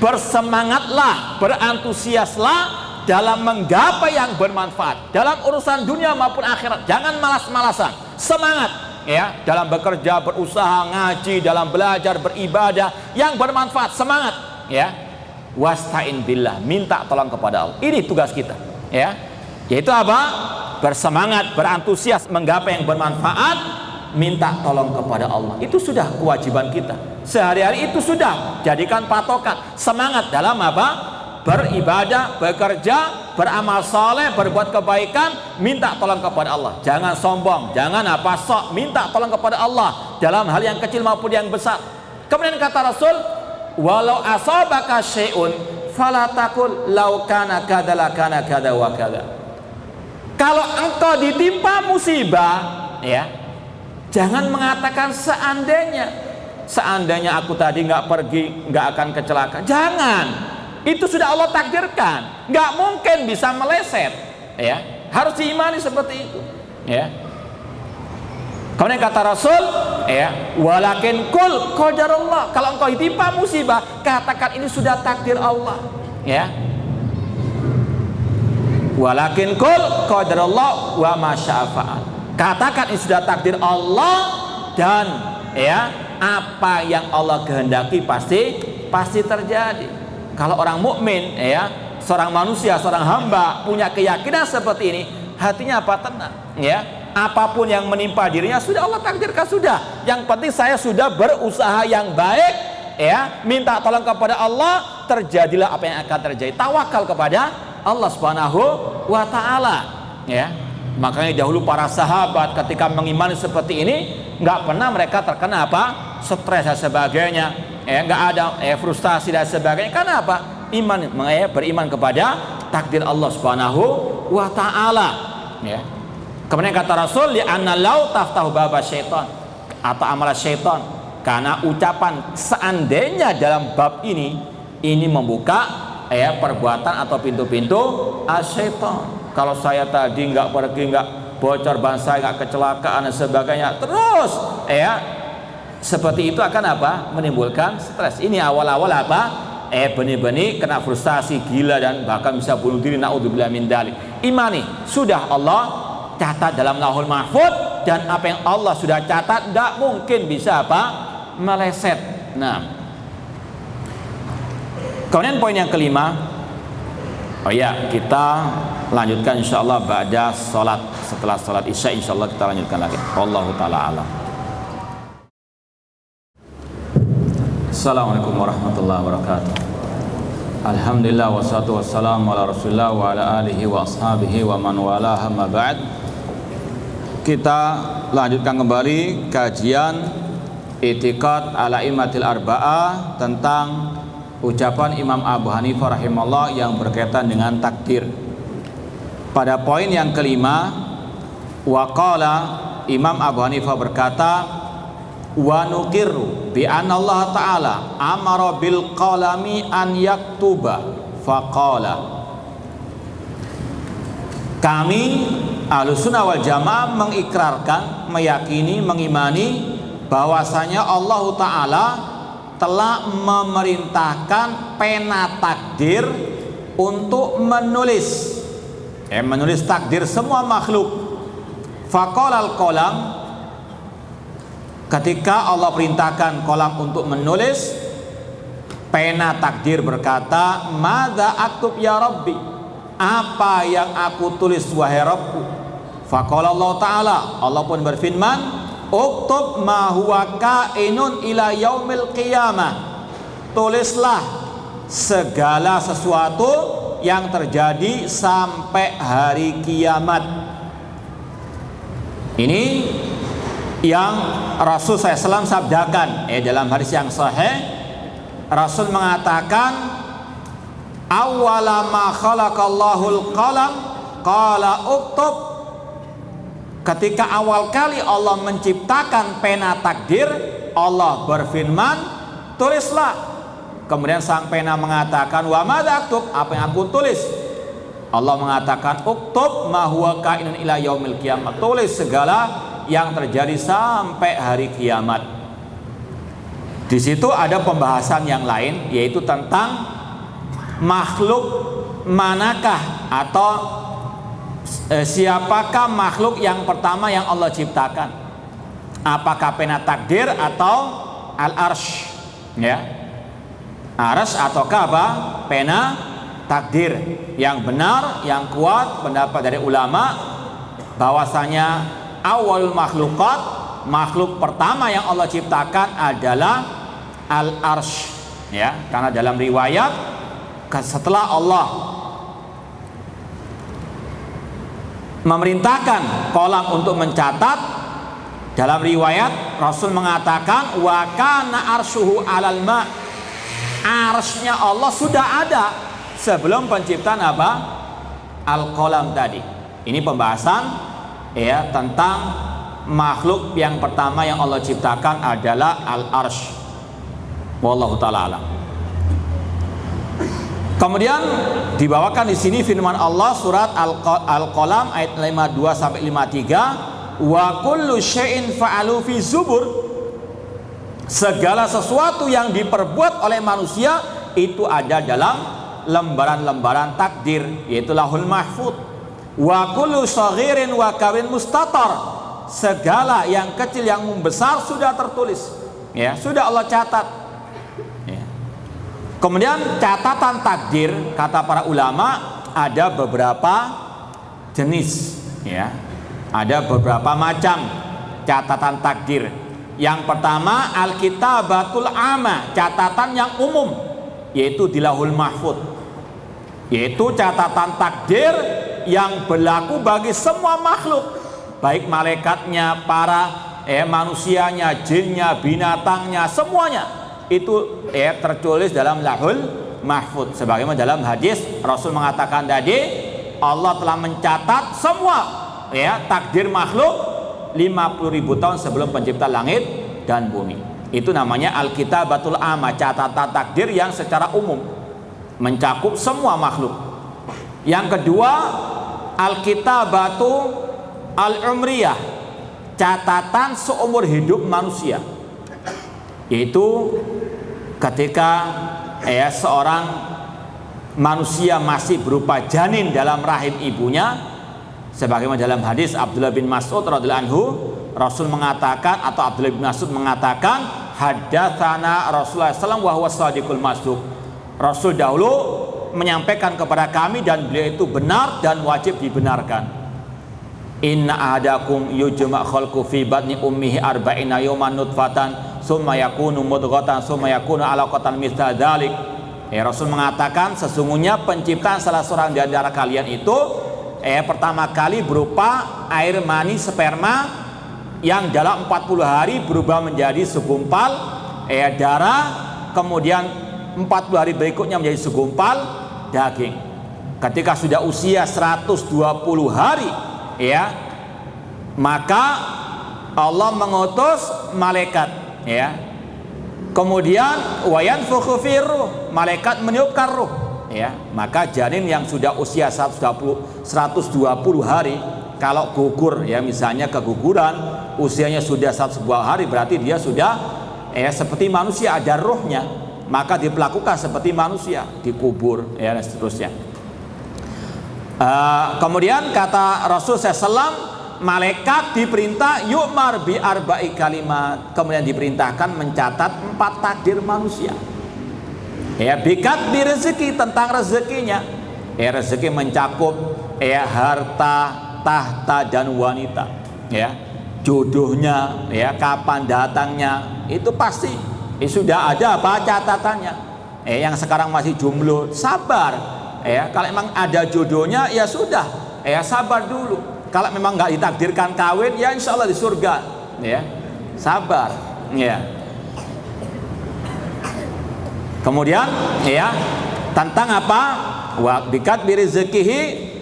Bersemangatlah, berantusiaslah dalam menggapai yang bermanfaat dalam urusan dunia maupun akhirat. Jangan malas-malasan, semangat, ya, dalam bekerja, berusaha, ngaji, dalam belajar, beribadah yang bermanfaat, semangat, ya. Wasta'in billah, minta tolong kepada Allah. Ini tugas kita, ya. Yaitu bersemangat, berantusias menggapai yang bermanfaat, minta tolong kepada Allah. Itu sudah kewajiban kita sehari-hari, itu sudah jadikan patokan. Semangat dalam beribadah, bekerja, beramal saleh, berbuat kebaikan, minta tolong kepada Allah. Jangan sombong, jangan sok, minta tolong kepada Allah dalam hal yang kecil maupun yang besar. Kemudian kata Rasul, walau asabaka syai'un fala taqul law kana kadza la kana kadza wa kadza. Kalau engkau ditimpa musibah, ya, jangan mengatakan seandainya aku tadi nggak pergi, nggak akan kecelakaan. Jangan. Itu sudah Allah takdirkan, nggak mungkin bisa meleset, ya. Harus diimani seperti itu, ya. Kemudian kata Rasul, ya, walakin kul qadarullah. Kalau engkau ditimpa musibah, katakan ini sudah takdir Allah, ya. Walakin kul qadarullah wa ma syaa fa'al. Katakan ini sudah takdir Allah, dan ya apa yang Allah kehendaki pasti terjadi. Kalau orang mukmin, ya, seorang manusia, seorang hamba punya keyakinan seperti ini, hatinya apa? Tenang, ya. Apapun yang menimpa dirinya sudah Allah takdirkan, sudah. Yang penting saya sudah berusaha yang baik, ya, minta tolong kepada Allah, terjadilah apa yang akan terjadi. Tawakal kepada Allah Subhanahu wa taala, ya. Makanya dahulu para sahabat ketika mengimani seperti ini, nggak pernah mereka terkena apa? Stres dan sebagainya, ya, nggak ada frustasi dan sebagainya. Karena apa? Beriman kepada takdir Allah Subhanahu wa taala, ya. Kemudian kata Rasul, li'anna law taftahu baba syaitan atau amalan syaitan, karena ucapan seandainya dalam bab ini membuka perbuatan atau pintu-pintu syaitan. Kalau saya tadi nggak pergi, nggak bocor ban saya, nggak kecelakaan dan sebagainya, terus seperti itu akan apa? Menimbulkan stres. Ini awal-awal apa? Benih-benih kena frustasi, gila, dan bahkan bisa bunuh diri. Naudzubillah min dzalik. Imani sudah Allah catat dalam Lauhul Mahfuz, dan apa yang Allah sudah catat tidak mungkin bisa apa? Meleset. Nah, kemudian poin yang kelima, kita lanjutkan insyaallah ba'da salat, setelah salat isya insyaallah kita lanjutkan lagi. Wallahu taala alam. Assalamualaikum warahmatullahi wabarakatuh. Alhamdulillah wassalatu wassalamu ala Rasulillah wa ala alihi wa ashabihi wa man walaha ma ba'd. Kita lanjutkan kembali kajian I'tiqad al-a'immatil arba'ah tentang ucapan Imam Abu Hanifah rahimahullah yang berkaitan dengan takdir. Pada poin yang kelima, waqala, Imam Abu Hanifah berkata, wa nuqirru bi anna Allah ta'ala amara bil qalami an yaktuba faqala. Kami Ahlussunnah wal Jamaah mengikrarkan, meyakini, mengimani bahwasanya Allah Ta'ala telah memerintahkan pena takdir untuk menulis takdir semua makhluk. Faqala al-qalam, ketika Allah perintahkan kolam untuk menulis, pena takdir berkata, madza aktub ya Rabbi, apa yang aku tulis wahai Rabbku. Faqala Allah Ta'ala, Allah pun berfirman, uktub ma huwa kainun ila yaumil qiyamah, tulislah segala sesuatu yang terjadi sampai hari kiamat. Ini yang Rasul SAW sabdakan dalam hadis yang sahih. Rasul mengatakan, awwala ma khalaqallahul qalam qala uktub. Ketika awal kali Allah menciptakan pena takdir, Allah berfirman, tulislah. Kemudian sang pena mengatakan, wa madza aktub, apa yang aku tulis? Allah mengatakan, uktub ma huwa kainun ila yaumil qiyamah, tulis segala yang terjadi sampai hari kiamat. Di situ ada pembahasan yang lain, yaitu tentang makhluk manakah atau siapakah makhluk yang pertama yang Allah ciptakan? Apakah pena takdir atau al-arsh? Ya, arsh ataukah apa? Pena takdir. Yang benar, yang kuat pendapat dari ulama bahwasanya awal makhlukat, makhluk pertama yang Allah ciptakan adalah al-arsh. Ya, karena dalam riwayat setelah Allah memerintahkan kolam untuk mencatat, dalam riwayat Rasul mengatakan, wa kana arsyuhu alal ma, arsy-nya Allah sudah ada sebelum penciptaan apa? Al-qalam tadi. Ini pembahasan tentang makhluk yang pertama yang Allah ciptakan adalah al-arsy. Wallahu taala alam. Kemudian dibawakan di sini firman Allah surat Al-Qalam ayat 52 sampai 53, wa kullu syai'in fa'alu fi zubur, segala sesuatu yang diperbuat oleh manusia itu ada dalam lembaran-lembaran takdir, yaitu Lauhul Mahfuz. Wa kullu saghirin wa kabin mustatar, segala yang kecil yang membesar sudah tertulis, ya, sudah Allah catat. Kemudian catatan takdir, kata para ulama ada beberapa jenis, ya. Ada beberapa macam catatan takdir. Yang pertama al-kitabatul amma, catatan yang umum, yaitu di Lauhul Mahfuz, yaitu catatan takdir yang berlaku bagi semua makhluk, baik malaikatnya, para manusianya, jinnya, binatangnya, semuanya itu tertulis dalam Lauhul Mahfuz. Sebagaimana dalam hadis Rasul mengatakan tadi, Allah telah mencatat semua takdir makhluk 50.000 tahun sebelum pencipta langit dan bumi. Itu namanya al-kitabatul amma, catatan takdir yang secara umum mencakup semua makhluk. Yang kedua al-kitabatu al-umriyah, catatan seumur hidup manusia, yaitu ketika seorang manusia masih berupa janin dalam rahim ibunya. Sebagaimana dalam hadis Abdullah bin Mas'ud radhiyallahu anhu, Rasul mengatakan, atau Abdullah bin Mas'ud mengatakan, haddatsana Rasulullah SAW wa huwa shadiqul masduq. Rasul dahulu menyampaikan kepada kami dan beliau itu benar dan wajib dibenarkan. Inna ahadakum yujma' khalqu fi batni ummihi arba'ina yawman nutfatan summa yakunu mudghatan summa yakunu 'alaqatan mithla dzalik. Rasul mengatakan sesungguhnya penciptaan salah seorang di antara kalian itu pertama kali berupa air mani sperma yang dalam 40 hari berubah menjadi segumpal darah, kemudian 40 hari berikutnya menjadi segumpal daging. Ketika sudah usia 120 hari maka Allah mengutus malaikat, kemudian wayanfukhu fi ruh, malaikat meniupkan ruh, maka janin yang sudah usia 120 hari, kalau gugur misalnya keguguran, usianya sudah 110 hari, berarti dia sudah seperti manusia, ada ruhnya, maka diperlakukan seperti manusia, dikubur dan seterusnya. Kemudian kata Rasul SAW, malaikat diperintah yu'mar bi arba'i kalimat, kemudian diperintahkan mencatat 4 takdir manusia. Bikat bi rezeki, tentang rezekinya. Rezeki mencakup harta, tahta dan wanita. Jodohnya, kapan datangnya, itu pasti sudah ada catatannya. Yang sekarang masih jomblo, sabar. Kalau memang ada jodohnya, ya sudah, sabar dulu. Kalau memang nggak ditakdirkan kawin, ya insya Allah di surga. Sabar. Kemudian tentang apa? Wa bikat birizkihi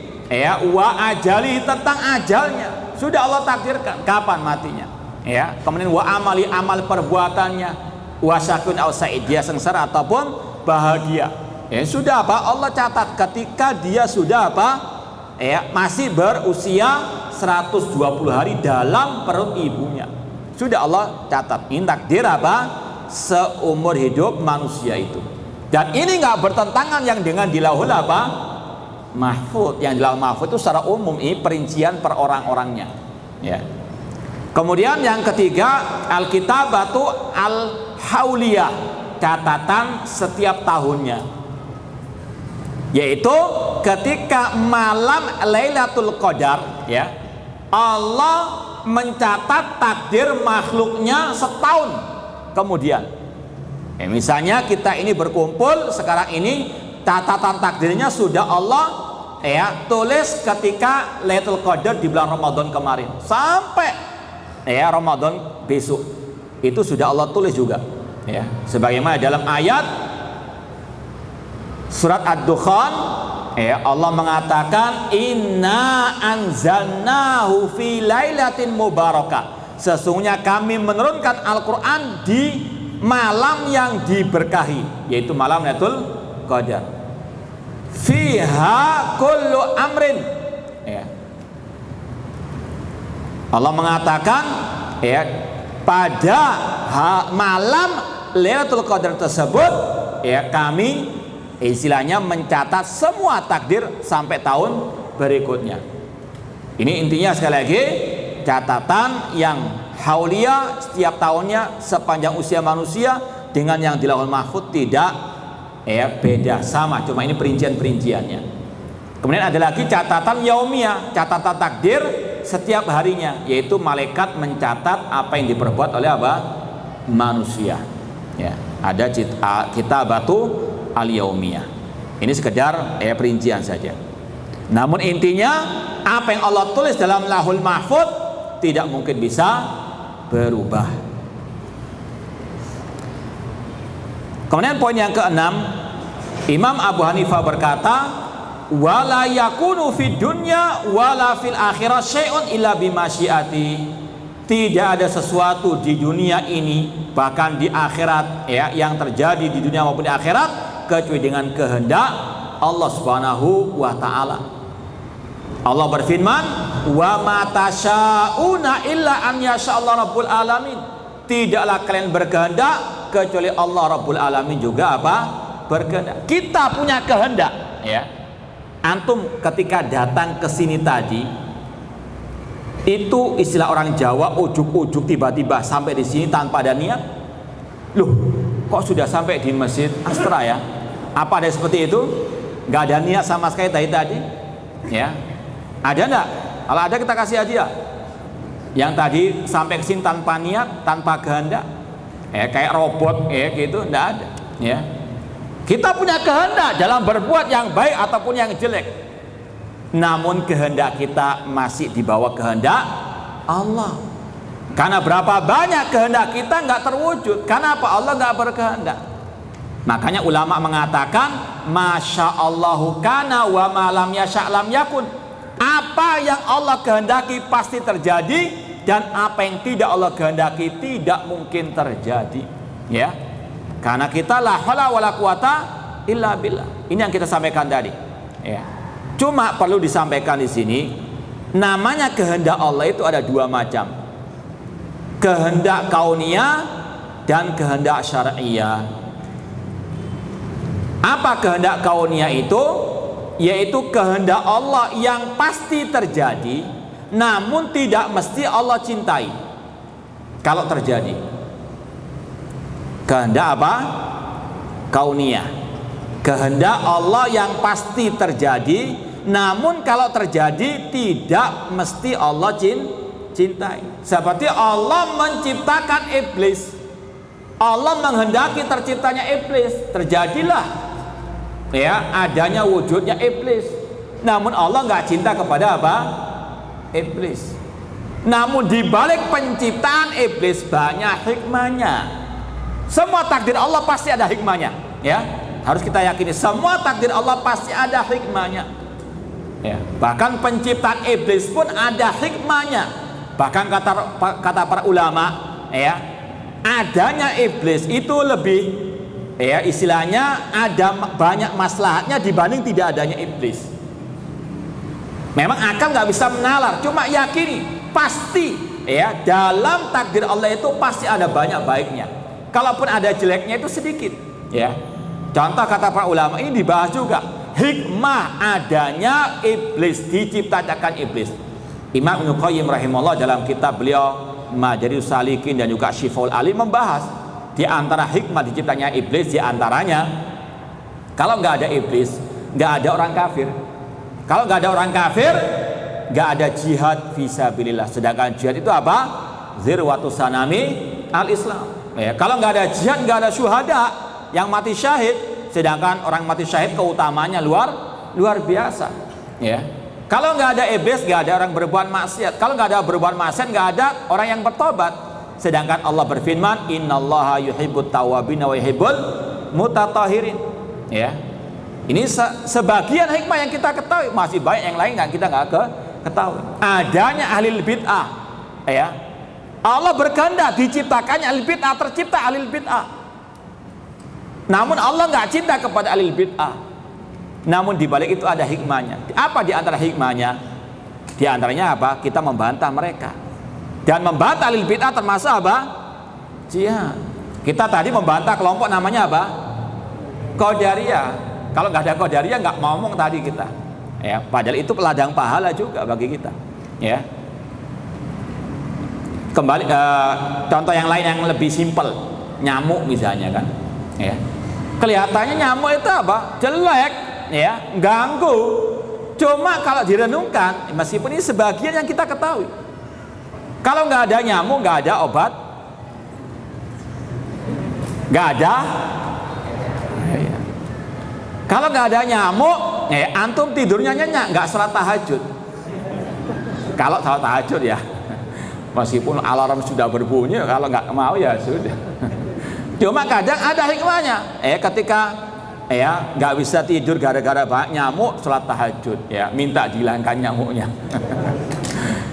wa ajali, tentang ajalnya sudah Allah takdirkan kapan matinya. Kemudian wa amali, amal perbuatannya, wa syakun au sa'id, dia sengsara ataupun bahagia. Sudah Allah catat ketika dia sudah masih berusia 120 hari dalam perut ibunya. Sudah Allah catat. Ini takdir seumur hidup manusia itu. Dan ini nggak bertentangan yang dengan di Lauhul Mahfuz. Yang di Lauhul Mahfuz itu secara umum, ini perincian per orang-orangnya. Kemudian yang ketiga al-kitabatu al-hauliyah, catatan setiap tahunnya, yaitu ketika malam Lailatul Qadar Allah mencatat takdir makhluknya setahun kemudian. Misalnya kita ini berkumpul sekarang ini, catatan takdirnya sudah Allah tulis ketika Lailatul Qadar di bulan Ramadan kemarin sampai Ramadan besok, itu sudah Allah tulis juga. Sebagaimana dalam ayat surat Ad-Dukhan, Allah mengatakan inna anzalnahu fi lailatin mubarakah, sesungguhnya kami menurunkan Al-Quran di malam yang diberkahi, yaitu malam Lailatul Qadar. Fiha kullu amrin, Allah mengatakan pada malam Lailatul Qadar tersebut kami istilahnya mencatat semua takdir sampai tahun berikutnya. Ini intinya sekali lagi, catatan yang hauliyah setiap tahunnya sepanjang usia manusia, dengan yang di Lauhul Mahfuz tidak ya beda, sama, cuma ini perincian-perinciannya. Kemudian ada lagi catatan yaumiyah, catatan takdir setiap harinya, yaitu malaikat mencatat apa yang diperbuat oleh apa? Manusia. Ya, ada kitabatu al-yaumiyah. Ini sekedar perincian saja. Namun intinya apa yang Allah tulis dalam Lauhul Mahfuz tidak mungkin bisa berubah. Kemudian poin yang keenam, Imam Abu Hanifah berkata, wala yakunu fid dunya wala fil akhirah syai'un illa bimasyiati. Tidak ada sesuatu di dunia ini, bahkan di akhirat, ya, yang terjadi di dunia maupun di akhirat kecuali dengan kehendak Allah Subhanahu wa taala. Allah berfirman, wa ma tasyauna illa an yasha'allahu rabbul alamin. Tidaklah kalian berkehendak kecuali Allah Rabbul Alamin juga apa? Berkehendak. Kita punya kehendak, ya. Antum ketika datang ke sini tadi, itu istilah orang Jawa, ujuk-ujuk tiba-tiba sampai di sini tanpa ada niat. Loh, kok sudah sampai di Masjid Astra ya? Apa ada seperti itu? Gak ada niat sama sekali tadi, ya? Ada enggak? Kalau ada kita kasih hadiah. Yang tadi sampai ke sini tanpa niat, tanpa kehendak, kayak robot, gitu, enggak ada, ya. Kita punya kehendak dalam berbuat yang baik ataupun yang jelek. Namun kehendak kita masih di bawah kehendak Allah. Karena berapa banyak kehendak kita nggak terwujud. Karena apa? Allah nggak berkehendak. Makanya ulama mengatakan, Masya Allahu kana wa ma lam yasha' lam yakun. Apa yang Allah kehendaki pasti terjadi, dan apa yang tidak Allah kehendaki tidak mungkin terjadi, ya. Karena kita la haula wala quwata illa billah. Ini yang kita sampaikan tadi, ya. Cuma perlu disampaikan di sini, namanya kehendak Allah itu ada dua macam. Kehendak kauniyah dan kehendak syar'iyah. Apa kehendak kauniyah itu? Yaitu kehendak Allah yang pasti terjadi, namun tidak mesti Allah cintai kalau terjadi. Kehendak apa? Kauniyah. Kehendak Allah yang pasti terjadi, namun kalau terjadi tidak mesti Allah cintai. Seperti Allah menciptakan iblis, Allah menghendaki terciptanya iblis, terjadilah, ya, adanya wujudnya iblis. Namun Allah nggak cinta kepada apa? Iblis. Namun di balik penciptaan iblis banyak hikmahnya. Semua takdir Allah pasti ada hikmahnya, ya. Harus kita yakini semua takdir Allah pasti ada hikmahnya, ya. Bahkan penciptaan iblis pun ada hikmahnya. Bahkan kata para ulama, ya, adanya iblis itu lebih, ya, istilahnya ada banyak maslahatnya dibanding tidak adanya iblis. Memang akal nggak bisa menalar, cuma yakini pasti, ya, dalam takdir Allah itu pasti ada banyak baiknya. Kalaupun ada jeleknya itu sedikit, ya. Contoh kata para ulama ini dibahas juga, hikmah adanya iblis, diciptakan iblis. Imam Ibnu Qayyim rahimahullah dalam kitab beliau Madarijus Salikin dan juga Syifaul Alim membahas di antara hikmah diciptanya iblis, di antaranya kalau nggak ada iblis nggak ada orang kafir. Kalau nggak ada orang kafir nggak ada jihad fisabilillah. Sedangkan jihad itu apa? Zirwatu sanami al-Islam. Ya, kalau nggak ada jihad nggak ada syuhada yang mati syahid. Sedangkan orang mati syahid keutamanya luar biasa, ya. Kalau nggak ada iblis nggak ada orang berbuat maksiat. Kalau nggak ada berbuat maksiat nggak ada orang yang bertobat. Sedangkan Allah berfirman, innallaha yuhibbut tawwabin wa yuhibbul mutatahhirin, ya. Ini sebagian hikmah yang kita ketahui, masih banyak yang lain yang kita nggak ketahui. Adanya ahli bid'ah, ya. Allah berkehendak diciptakannya ahli bid'ah, tercipta ahli bid'ah. Namun Allah nggak cinta kepada ahli bid'ah. Namun di balik itu ada hikmahnya. Apa di antara hikmahnya? Di antaranya apa? Kita membantah mereka. Dan membantah ahli bid'ah termasuk apa? Jihad. Kita tadi membantah kelompok namanya apa? Qadariyah. Kalau nggak ada Qadariyah nggak ngomong tadi kita, ya. Padahal itu ladang pahala juga bagi kita, ya. Kembali contoh yang lain yang lebih simpel, nyamuk misalnya kan, ya. Kelihatannya nyamuk itu apa? Jelek, ya, ganggu. Cuma kalau direnungkan, meskipun ini sebagian yang kita ketahui, kalau nggak ada nyamuk, nggak ada obat, nggak ada. Kalau nggak ada nyamuk, antum tidurnya nyenyak, nggak salat tahajud. Kalau salat tahajud ya, meskipun alarm sudah berbunyi, kalau nggak mau ya sudah. Cuma kadang ada hikmahnya, ketika nggak bisa tidur gara-gara banyak nyamuk, sholat tahajud, ya minta dihilangkan nyamuknya.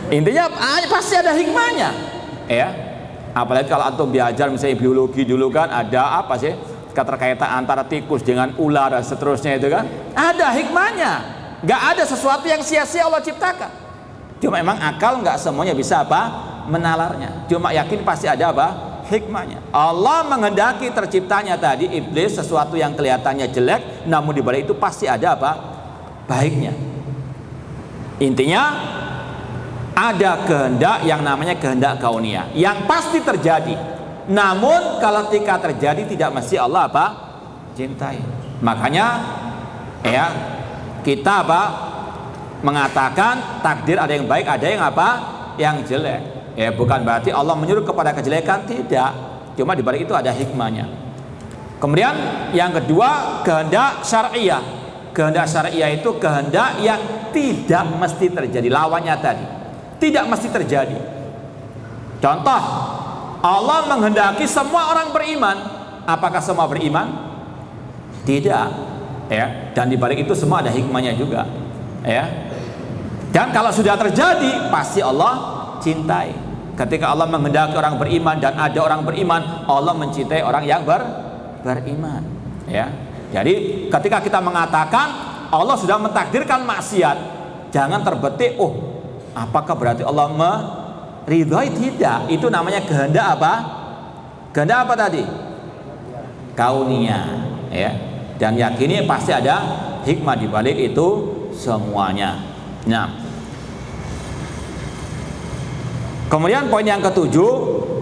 Intinya pasti ada hikmahnya, apalagi kalau antum belajar misalnya biologi dulu kan, ada apa sih keterkaitan antara tikus dengan ular dan seterusnya itu kan, ada hikmahnya. Nggak ada sesuatu yang sia-sia Allah ciptakan. Cuma memang akal nggak semuanya bisa menalarnya. Cuma yakin pasti ada hikmahnya. Allah menghendaki terciptanya tadi iblis, sesuatu yang kelihatannya jelek, namun di balik itu pasti ada baiknya. Intinya ada kehendak yang namanya kehendak kauniyah yang pasti terjadi. Namun kalau ketika terjadi tidak mesti Allah cintai. Makanya kita mengatakan takdir ada yang baik, ada yang jelek. Bukan berarti Allah menyuruh kepada kejelekan, tidak. Cuma di balik itu ada hikmahnya. Kemudian yang kedua, kehendak syariah. Kehendak syariah itu kehendak yang tidak mesti terjadi, lawannya tadi. Tidak mesti terjadi. Contoh, Allah menghendaki semua orang beriman. Apakah semua beriman? Tidak. Dan di balik itu semua ada hikmahnya juga. Dan kalau sudah terjadi, pasti Allah cintai. Ketika Allah menghendaki orang beriman dan ada orang beriman, Allah mencintai orang yang beriman. Jadi ketika kita mengatakan Allah sudah mentakdirkan maksiat, jangan terbetik, apakah berarti Allah meridhai? Tidak. Itu namanya kehendak Kehendak apa tadi? Kauniyah. Dan yakini pasti ada hikmah di balik itu semuanya. Nah, kemudian poin yang ketujuh,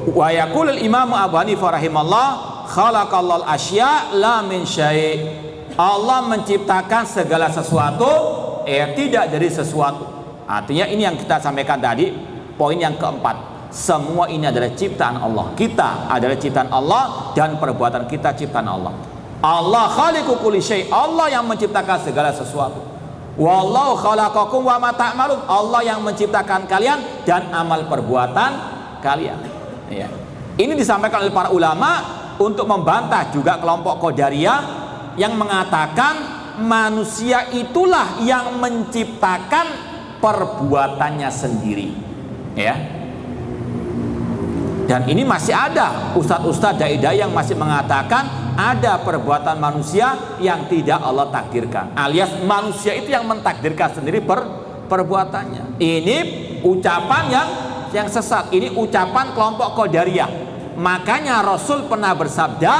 wa yaqulul Imam Abu Hanifah rahimallah, khalaqallal asya la min syai'. Allah menciptakan segala sesuatu tidak dari sesuatu. Artinya ini yang kita sampaikan tadi, poin yang keempat. Semua ini adalah ciptaan Allah. Kita adalah ciptaan Allah dan perbuatan kita ciptaan Allah. Allah khaliqu kulli syai'. Allah yang menciptakan segala sesuatu. Wallahu khalaqakum wa ma ta'malun. Allah yang menciptakan kalian dan amal perbuatan kalian. Ini disampaikan oleh para ulama untuk membantah juga kelompok Qadariyah yang mengatakan manusia itulah yang menciptakan perbuatannya sendiri. Dan ini masih ada ustadz-ustadz dai-dai yang masih mengatakan ada perbuatan manusia yang tidak Allah takdirkan, alias manusia itu yang mentakdirkan sendiri perbuatannya. Ini ucapan yang sesat. Ini ucapan kelompok Qadariyah. Makanya Rasul pernah bersabda,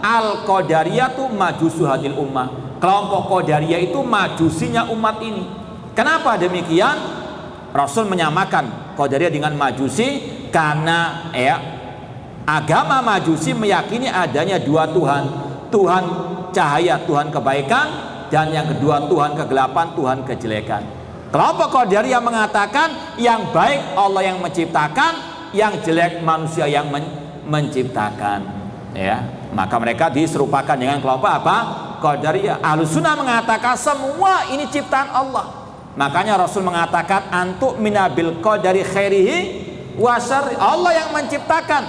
al-Qadariyah itu majusu hadil ummah. Kelompok Qadariyah itu majusinya umat ini. Kenapa demikian? Rasul menyamakan Qadariyah dengan majusi karena agama majusi meyakini adanya dua Tuhan. Tuhan cahaya, Tuhan kebaikan, dan yang kedua Tuhan kegelapan, Tuhan kejelekan. Kelompok Qadariyah mengatakan yang baik Allah yang menciptakan, yang jelek manusia yang menciptakan. Maka mereka diserupakan dengan kelompok Qadariyah. Ahlussunnah mengatakan semua ini ciptaan Allah. Makanya Rasul mengatakan antu minabil qadari khairihi wa syarri. Allah yang menciptakan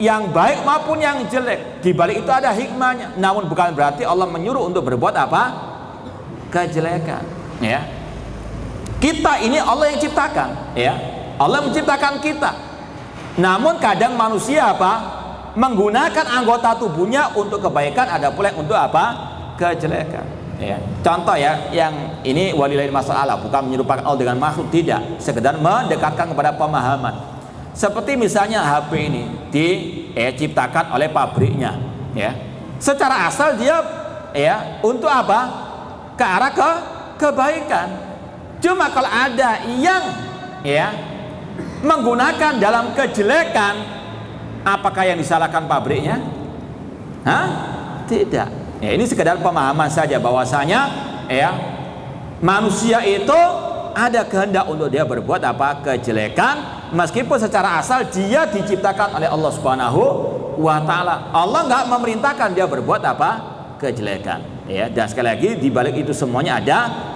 yang baik maupun yang jelek. Di balik itu ada hikmahnya. Namun bukan berarti Allah menyuruh untuk berbuat kejelekan. Kita ini Allah yang ciptakan. Allah menciptakan kita. Namun kadang manusia menggunakan anggota tubuhnya untuk kebaikan, ada pula yang untuk kejelekan. Contoh yang ini walillahil masalah, bukan menyerupakan Allah dengan makhluk, tidak, sekedar mendekatkan kepada pemahaman. Seperti misalnya HP ini diciptakan oleh pabriknya, secara asal dia untuk ke arah kebaikan. Cuma kalau ada yang menggunakan dalam kejelekan, apakah yang disalahkan pabriknya? Tidak. Ya, ini sekedar pemahaman saja bahwasanya ya manusia itu ada kehendak untuk dia berbuat apa? Kejelekan, meskipun secara asal dia diciptakan oleh Allah Subhanahu wa taala. Allah nggak memerintahkan dia berbuat apa? Kejelekan. Ya, dan sekali lagi di balik itu semuanya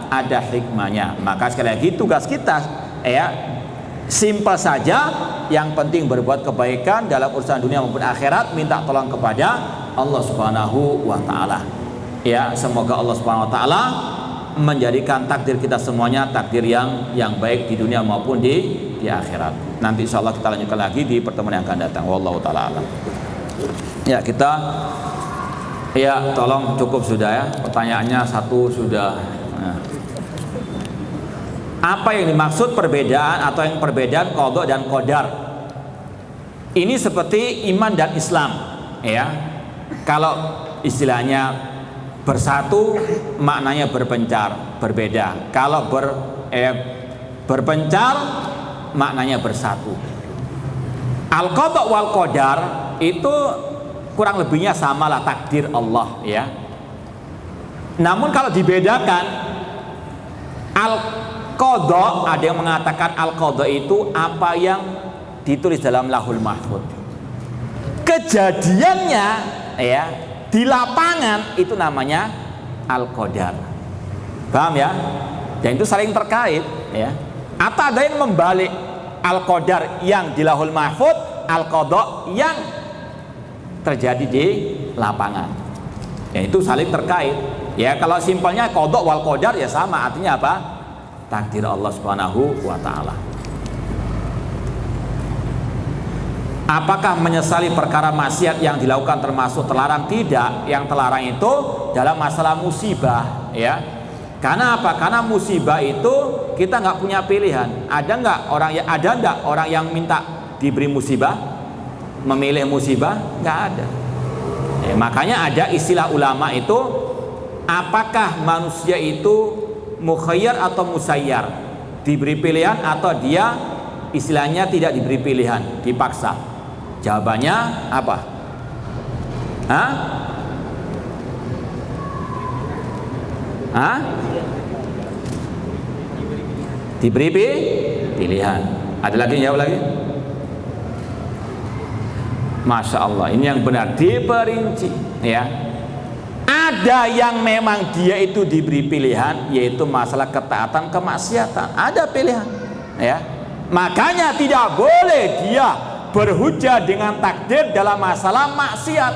ada hikmahnya. Maka sekali lagi tugas kita ya simpel saja, yang penting berbuat kebaikan dalam urusan dunia maupun akhirat, minta tolong kepada Allah Subhanahu wa taala. Ya, semoga Allah Subhanahu wa taala menjadikan takdir kita semuanya takdir yang baik di dunia maupun di akhirat. Nanti insyaallah kita lanjutkan lagi di pertemuan yang akan datang. Wallahu taala alam. Ya, kita ya tolong cukup sudah ya. Pertanyaannya satu sudah. Nah. Apa yang dimaksud perbedaan atau yang perbedaan qada dan qadar? Ini seperti iman dan Islam, ya. Kalau istilahnya bersatu maknanya berpencar, berbeda. Kalau berpencar maknanya bersatu. Al-qada wal qadar itu kurang lebihnya samalah, takdir Allah, ya. Namun kalau dibedakan, al-qada, ada yang mengatakan al-qada itu apa yang ditulis dalam Lauhul Mahfuz. Kejadiannya ya di lapangan itu namanya al-qadar. Paham ya? Dan itu saling terkait ya. Atau ada yang membalik, al-qadar yang di Lauhul Mahfuz, al-qada yang terjadi di lapangan. Ya, itu saling terkait. Ya, kalau simpelnya qada wal qadar ya sama, artinya apa? Takdir Allah Subhanahu wa taala. Apakah menyesali perkara maksiat yang dilakukan termasuk terlarang? Tidak. Yang terlarang itu dalam masalah musibah, ya. Karena apa? Karena musibah itu kita nggak punya pilihan. Ada nggak orang yang minta diberi musibah, memilih musibah? Nggak ada. Ya, makanya ada istilah ulama itu, apakah manusia itu mukhayyar atau musayyar, diberi pilihan atau dia istilahnya tidak diberi pilihan, dipaksa? Jawabannya apa? Hah? Hah? Diberi pilihan. Ada lagi yang jawab lagi? Masya Allah, ini yang benar, diperinci ya. Ada yang memang dia itu diberi pilihan, yaitu masalah ketaatan kemaksiatan, ada pilihan ya. Makanya tidak boleh dia berhujah dengan takdir dalam masalah maksiat.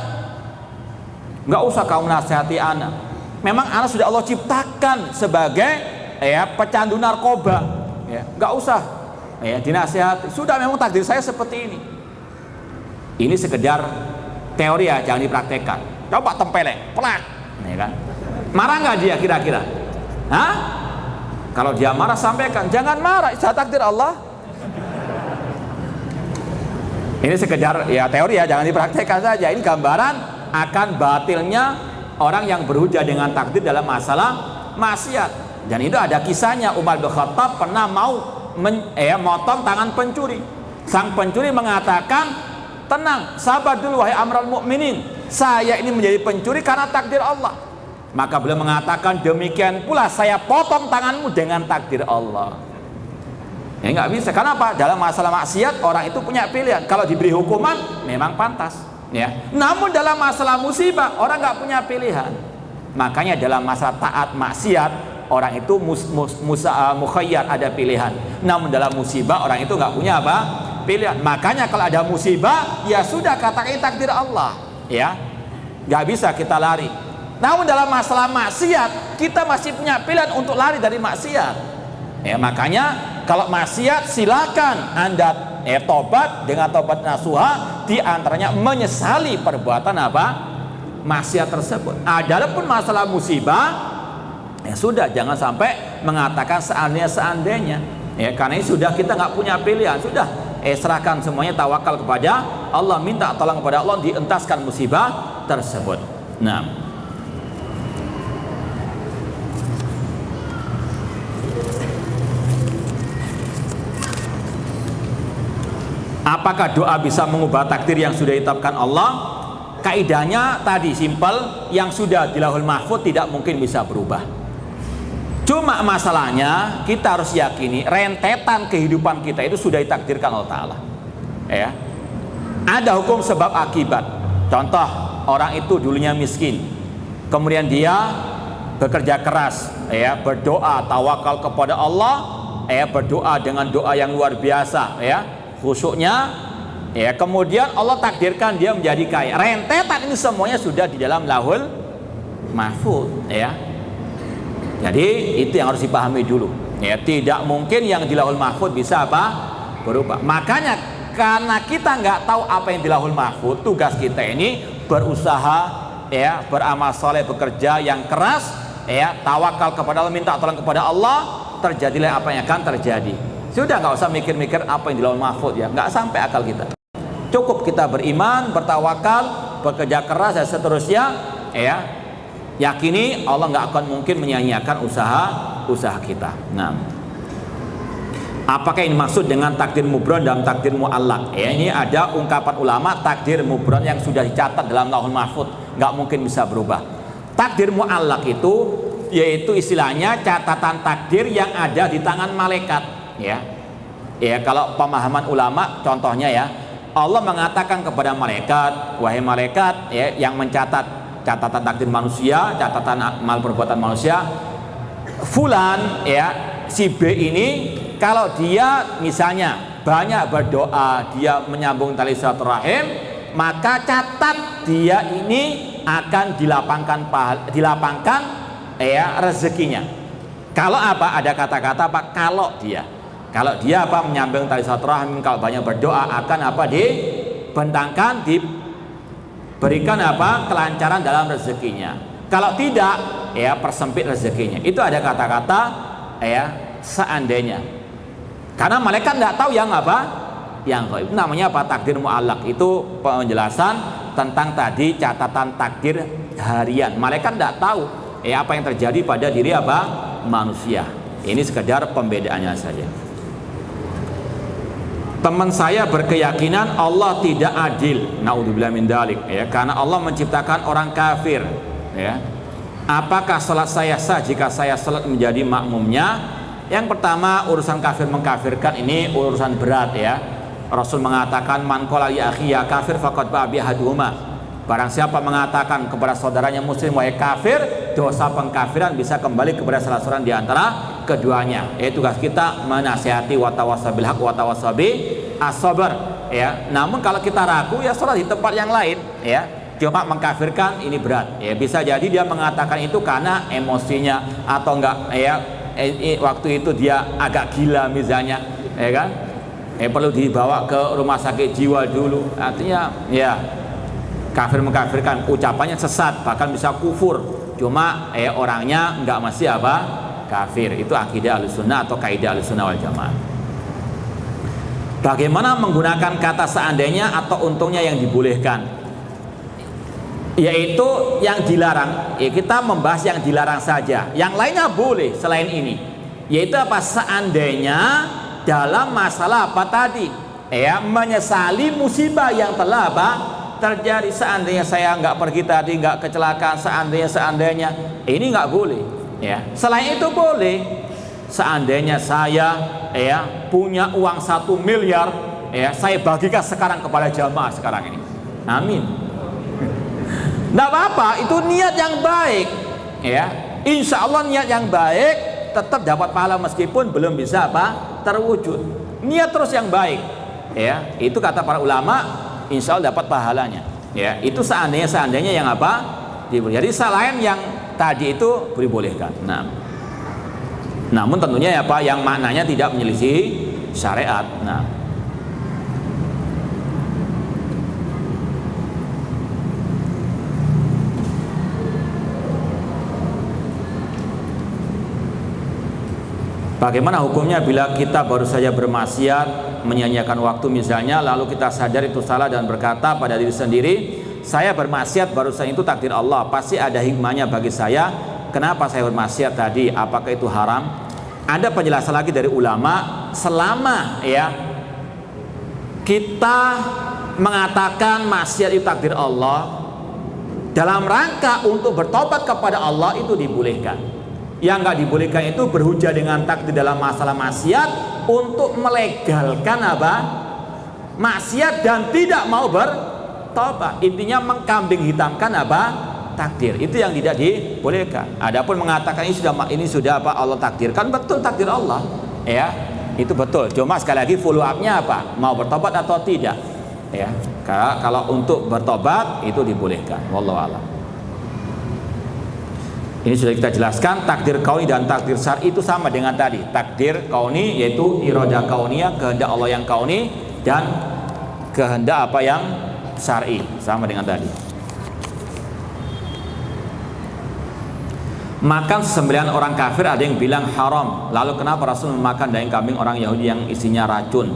Nggak usah kamu nasihati anak, memang anak sudah Allah ciptakan sebagai ya pecandu narkoba ya. Nggak usah ya dinasihati, sudah memang takdir saya seperti ini. Ini sekedar teori ya, jangan dipraktekkan. Coba tempeleng, pelak, ya kan? Marah nggak dia kira-kira? Hah? Kalau dia marah sampaikan, jangan marah, itu takdir Allah. Ini sekedar ya teori ya, jangan dipraktekkan saja. Ini gambaran akan batilnya orang yang berhujah dengan takdir dalam masalah maksiat. Dan itu ada kisahnya, Umar bin Khattab pernah mau motong tangan pencuri. Sang pencuri mengatakan, tenang, sabar dulu wahai amral mukminin, saya ini menjadi pencuri karena takdir Allah. Maka beliau mengatakan, demikian pula saya potong tanganmu dengan takdir Allah. Ya nggak bisa. Kenapa? Dalam masalah maksiat orang itu punya pilihan. Kalau diberi hukuman memang pantas ya. Namun dalam masalah musibah orang nggak punya pilihan. Makanya dalam masalah taat maksiat orang itu mukhayyar, ada pilihan. Namun dalam musibah orang itu nggak punya apa? Pilihan. Makanya kalau ada musibah ya sudah, katakan takdir Allah ya, nggak bisa kita lari. Namun dalam masalah maksiat kita masih punya pilihan untuk lari dari maksiat ya. Makanya kalau maksiat silakan Anda tobat dengan tobat nasuha, di antaranya menyesali perbuatan apa? Maksiat tersebut. Adapun masalah musibah ya sudah, jangan sampai mengatakan seandainya ya, karena ini sudah kita nggak punya pilihan, sudah serahkan semuanya, tawakal kepada Allah, minta tolong kepada Allah, dientaskan musibah tersebut. Nah, apakah doa bisa mengubah takdir yang sudah ditetapkan Allah? Kaidahnya tadi simpel, yang sudah di Lauhul Mahfuz tidak mungkin bisa berubah. Cuma masalahnya kita harus yakini rentetan kehidupan kita itu sudah ditakdirkan Allah Ta'ala. Ya. Ada hukum sebab akibat. Contoh, orang itu dulunya miskin, kemudian dia bekerja keras, ya, berdoa, tawakal kepada Allah, ya, berdoa dengan doa yang luar biasa, ya, khusyuknya, ya, kemudian Allah takdirkan dia menjadi kaya. Rentetan ini semuanya sudah di dalam Lauhul Mahfuz, ya. Jadi itu yang harus dipahami dulu, ya. Tidak mungkin yang di Lauhul Mahfuz bisa apa? Berubah. Makanya karena kita nggak tahu apa yang di Lauhul Mahfuz, tugas kita ini berusaha, ya, beramal soleh, bekerja yang keras, ya, tawakal kepada Allah, minta tolong kepada Allah, terjadilah apa yang akan terjadi. Sudah, nggak usah mikir-mikir apa yang di Lauhul Mahfuz, ya, nggak sampai akal kita. Cukup kita beriman, bertawakal, bekerja keras dan seterusnya, ya. Yakini Allah nggak akan mungkin menyia-nyiakan usaha kita. Nah, apakah ini maksud dengan takdir mubron dan takdir mu'allaq? Ya, ini ada ungkapan ulama, takdir mubron yang sudah dicatat dalam Lauhul Mahfuz nggak mungkin bisa berubah. Takdir mu'allaq itu yaitu istilahnya catatan takdir yang ada di tangan malaikat. Ya, ya, kalau pemahaman ulama, contohnya ya, Allah mengatakan kepada malaikat, wahai malaikat, ya, yang mencatat catatan takdir manusia, catatan amal perbuatan manusia, fulan, ya, si B ini kalau dia misalnya banyak berdoa, dia menyambung tali silaturahim, maka catat dia ini akan dilapangkan, ya, rezekinya. Kalau apa? Ada kata-kata apa? Kalau dia apa? Menyambung tali silaturahim, kalau banyak berdoa akan apa? Dibentangkan, berikan apa? Kelancaran dalam rezekinya. Kalau tidak, ya, persempit rezekinya. Itu ada kata-kata, ya, seandainya. Karena malaikat tidak tahu yang apa? Yang gaib. Namanya apa? Takdir mu'allaq. Itu penjelasan tentang tadi catatan takdir harian. Malaikat tidak tahu, ya, apa yang terjadi pada diri apa? Manusia. Ini sekedar pembedaannya saja. Teman saya berkeyakinan Allah tidak adil, naudzubillah min dzalik, ya, karena Allah menciptakan orang kafir, ya. Apakah salat saya sah jika saya salat menjadi makmumnya? Yang pertama, urusan kafir mengkafirkan ini urusan berat, ya. Rasul mengatakan, man qala li akhi ya kafir faqad ba'a bi ahaduhuma. Barang siapa mengatakan kepada saudaranya muslim wahai kafir, dosa pengkafiran bisa kembali kepada salah seorang di antara keduanya. Tugas kita menasihati, wa tawassabil haq wa tawassabi as-sabr, ya. Namun kalau kita ragu, ya salat di tempat yang lain, ya. Cuma mengkafirkan ini berat, ya. Bisa jadi dia mengatakan itu karena emosinya atau enggak, ya, waktu itu dia agak gila misalnya, ya kan? Perlu dibawa ke rumah sakit jiwa dulu. Artinya, ya, kafir mengkafirkan, ucapannya sesat, bahkan bisa kufur. Cuma orangnya enggak masih apa? Kafir. Itu akidah Ahlussunnah atau kaidah Ahlussunnah wal Jamaah. Bagaimana menggunakan kata seandainya atau untungnya yang dibolehkan? Yaitu yang dilarang. Ya, kita membahas yang dilarang saja. Yang lainnya boleh selain ini. Yaitu apa? Seandainya dalam masalah apa tadi? Ya, menyesali musibah yang telah apa? Terjadi. Seandainya saya nggak pergi tadi, nggak kecelakaan, seandainya ini nggak boleh, ya. Selain itu boleh. Seandainya saya, ya, punya uang 1 miliar, ya, saya bagikan sekarang kepada jamaah sekarang ini, amin. Nggak apa-apa, itu niat yang baik, ya. Insya Allah niat yang baik tetap dapat pahala meskipun belum bisa apa? Terwujud. Niat terus yang baik, ya. Itu kata para ulama, insya Allah dapat pahalanya, ya. Itu seandainya yang apa? Jadi selain yang tadi itu dibolehkan. Nah, namun tentunya apa? Yang maknanya tidak menyelisih syariat. Nah, bagaimana hukumnya bila kita baru saja bermaksiat, menyia-nyiakan waktu misalnya, lalu kita sadar itu salah dan berkata pada diri sendiri, saya bermaksiat barusan itu takdir Allah, pasti ada hikmahnya bagi saya, kenapa saya bermaksiat tadi, apakah itu haram? Ada penjelasan lagi dari ulama, selama, ya, kita mengatakan maksiat itu takdir Allah, dalam rangka untuk bertobat kepada Allah itu dibolehkan. Yang nggak dibolehkan itu berhujah dengan takdir dalam masalah maksiat untuk melegalkan apa? Maksiat dan tidak mau bertobat. Intinya mengkambing hitamkan apa? Takdir. Itu yang tidak dibolehkan. Adapun mengatakan ini sudah apa Allah takdirkan, betul takdir Allah. Ya, itu betul. Cuma sekali lagi follow up-nya apa? Mau bertobat atau tidak? Ya. Kalau untuk bertobat itu dibolehkan. Wallahu a'lam. Ini sudah kita jelaskan, takdir kauni dan takdir syar'i itu sama dengan tadi. Takdir kauni yaitu iradah kauniyah, kehendak Allah yang kauni, dan kehendak apa yang syar'i, sama dengan tadi. Makan sembelihan orang kafir ada yang bilang haram. Lalu kenapa Rasul memakan daging kambing orang Yahudi yang isinya racun?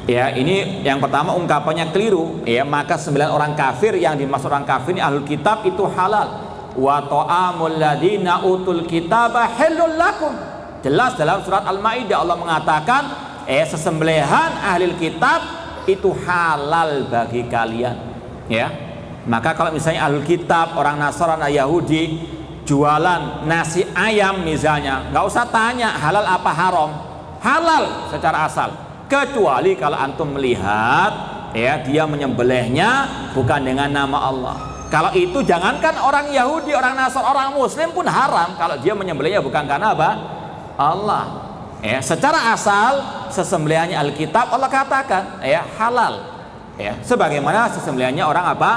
Ya, ini yang pertama ungkapannya keliru. Ya, maka sembelihan orang kafir, yang dimaksud orang kafir ini ahlul kitab, itu halal. Wa ta'amul ladina utul kitaba halal lakum. Jelas dalam surat Al-Maidah Allah mengatakan sesembelihan ahli kitab itu halal bagi kalian. Ya. Maka kalau misalnya ahli kitab, orang Nasrani, Yahudi jualan nasi ayam misalnya, nggak usah tanya halal apa haram. Halal secara asal. Kecuali kalau antum melihat dia menyembelihnya bukan dengan nama Allah. Kalau itu jangankan orang Yahudi, orang Nasrani, orang Muslim pun haram kalau dia menyembelihnya bukan karena apa? Allah. Secara asal sesembelihannya Alkitab Allah katakan halal. Sebagaimana sesembelihannya orang apa?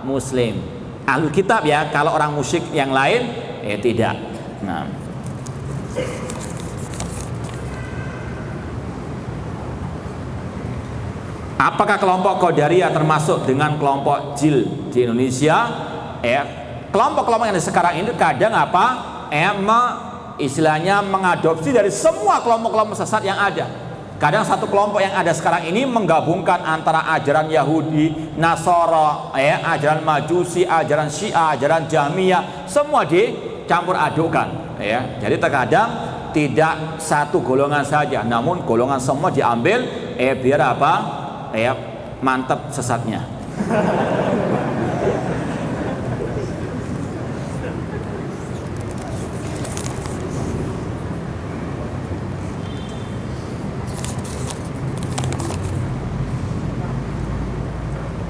Muslim. Alkitab ya, kalau orang musyrik yang lain tidak. Nah. Apakah kelompok Qadariyah termasuk dengan kelompok Jil di Indonesia? Kelompok-kelompok yang ada sekarang ini kadang apa? Istilahnya mengadopsi dari semua kelompok-kelompok sesat yang ada. Kadang satu kelompok yang ada sekarang ini menggabungkan antara ajaran Yahudi, Nasara, ajaran Majusi, ajaran Syiah, ajaran Jahmiyah, semua dicampur adukkan. Jadi terkadang tidak satu golongan saja, namun golongan semua diambil biar apa? Mantap sesatnya.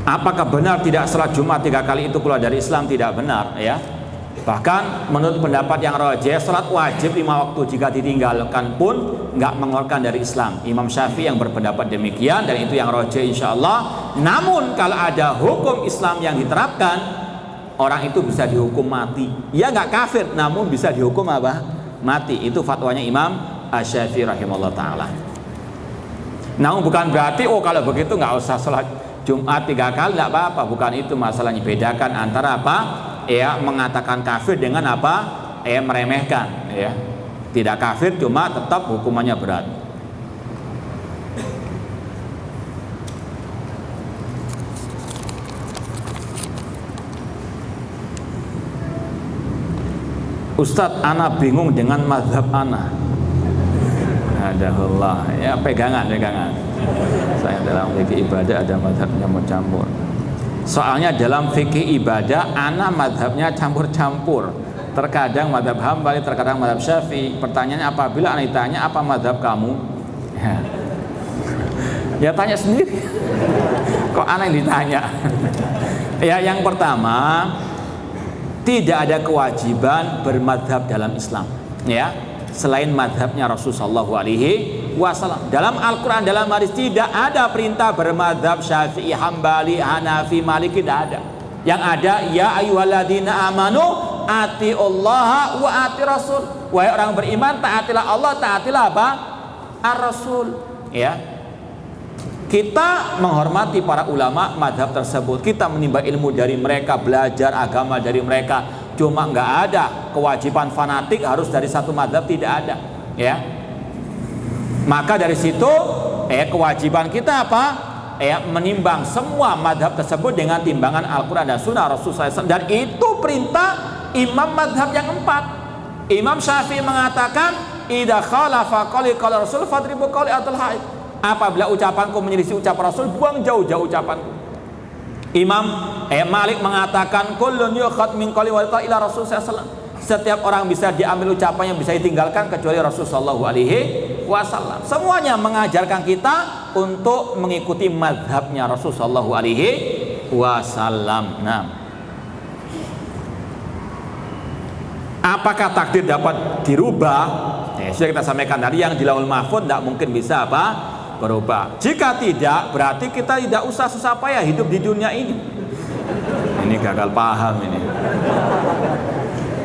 Apakah benar tidak salat Jumat 3 kali itu keluar dari Islam? Tidak benar ya. Bahkan menurut pendapat yang rajih, salat wajib 5 waktu jika ditinggalkan pun nggak mengeluarkan dari Islam. Imam Syafi'i yang berpendapat demikian, dan itu yang rajih insyaallah. Namun kalau ada hukum Islam yang diterapkan, orang itu bisa dihukum mati. Ya nggak kafir, namun bisa dihukum apa? Mati. Itu fatwanya Imam Syafi'i rahimahullah taala. Namun bukan berarti kalau begitu nggak usah salat Jumat 3 kali, nggak apa-apa. Bukan itu masalahnya. Bedakan antara apa? Mengatakan kafir dengan apa? Meremehkan. Tidak kafir, cuma tetap hukumannya berat. Ustadz, ana bingung dengan mazhab ana. Adahullah, pegangan. Saya dalam fikih ibadah ada mazhab campur-campur. Soalnya dalam fikih ibadah ana mazhabnya campur-campur. Terkadang mazhab Hambali, terkadang mazhab Syafi'i. Pertanyaannya apabila ana ditanya apa mazhab kamu? Ya tanya sendiri. Kok ana yang ditanya? Yang pertama, tidak ada kewajiban bermadhab dalam Islam. Selain madhabnya Rasulullah SAW. Dalam Al-Quran, dalam hadis tidak ada perintah bermadhab Syafi'i, Hambali, Hanafi, Maliki, tidak ada. Yang ada ya ayyuhalladzina amanu atiullaha wa ati rasul. Wahai orang beriman, taatilah Allah, taatilah apa? Ar-Rasul. Kita menghormati para ulama madhab tersebut, kita menimba ilmu dari mereka, belajar agama dari mereka. Cuma nggak ada kewajiban fanatik harus dari satu madhab, tidak ada. Maka dari situ kewajiban kita apa? Menimbang semua madhab tersebut dengan timbangan Al-Quran dan Sunnah Rasulullah SAW. Dan itu perintah imam madhab yang 4. Imam Syafi'i mengatakan, idza khalafa qali qala Rasul fadribu qali atul haid. Apabila ucapanku menyelisih ucapan Rasul, buang jauh-jauh ucapanku. Imam Malik mengatakan kullun yukhad min qawli wa ila Rasul sallallahu alaihi wasallam. Setiap orang bisa diambil ucapannya, bisa ditinggalkan kecuali Rasulullah sallallahu alaihi wasallam. Semuanya mengajarkan kita untuk mengikuti mazhabnya Rasulullah sallallahu alaihi wasallam. Nah, apakah takdir dapat dirubah? Sudah kita sampaikan tadi, yang di Lauhul Mahfuz tidak mungkin bisa berubah. Jika tidak, berarti kita tidak usah susah payah hidup di dunia ini. Ini gagal paham ini.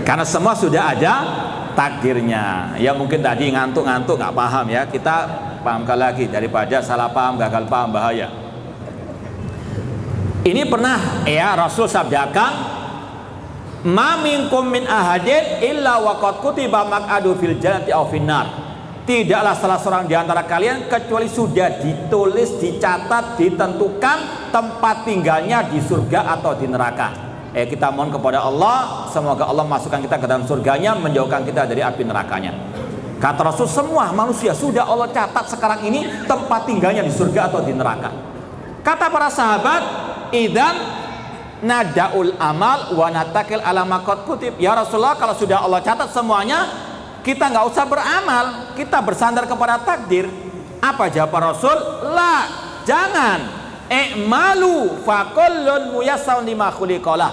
Karena semua sudah ada takdirnya. Ya mungkin tadi ngantuk-ngantuk nggak paham ya. Kita pahamkan lagi daripada salah paham, gagal paham, bahaya. Ini pernah ya Rasul sabdakan, "Ma minkum min ahadin illa waqad kutiba maq'adu fil jannati aw finnar." Tidaklah salah seorang di antara kalian kecuali sudah ditulis, dicatat, ditentukan tempat tinggalnya di surga atau di neraka. Kita mohon kepada Allah, semoga Allah masukkan kita ke dalam surganya, menjauhkan kita dari api nerakanya. Kata Rasul, semua manusia sudah Allah catat sekarang ini tempat tinggalnya di surga atau di neraka. Kata para sahabat, idan nadaul amal wa natakil ala maqad kutib. Ya Rasulullah, kalau sudah Allah catat semuanya, kita nggak usah beramal, kita bersandar kepada takdir. Apa jawaban Rasul? La, jangan. I'malu fakullun muyassarun lima khuliqalah.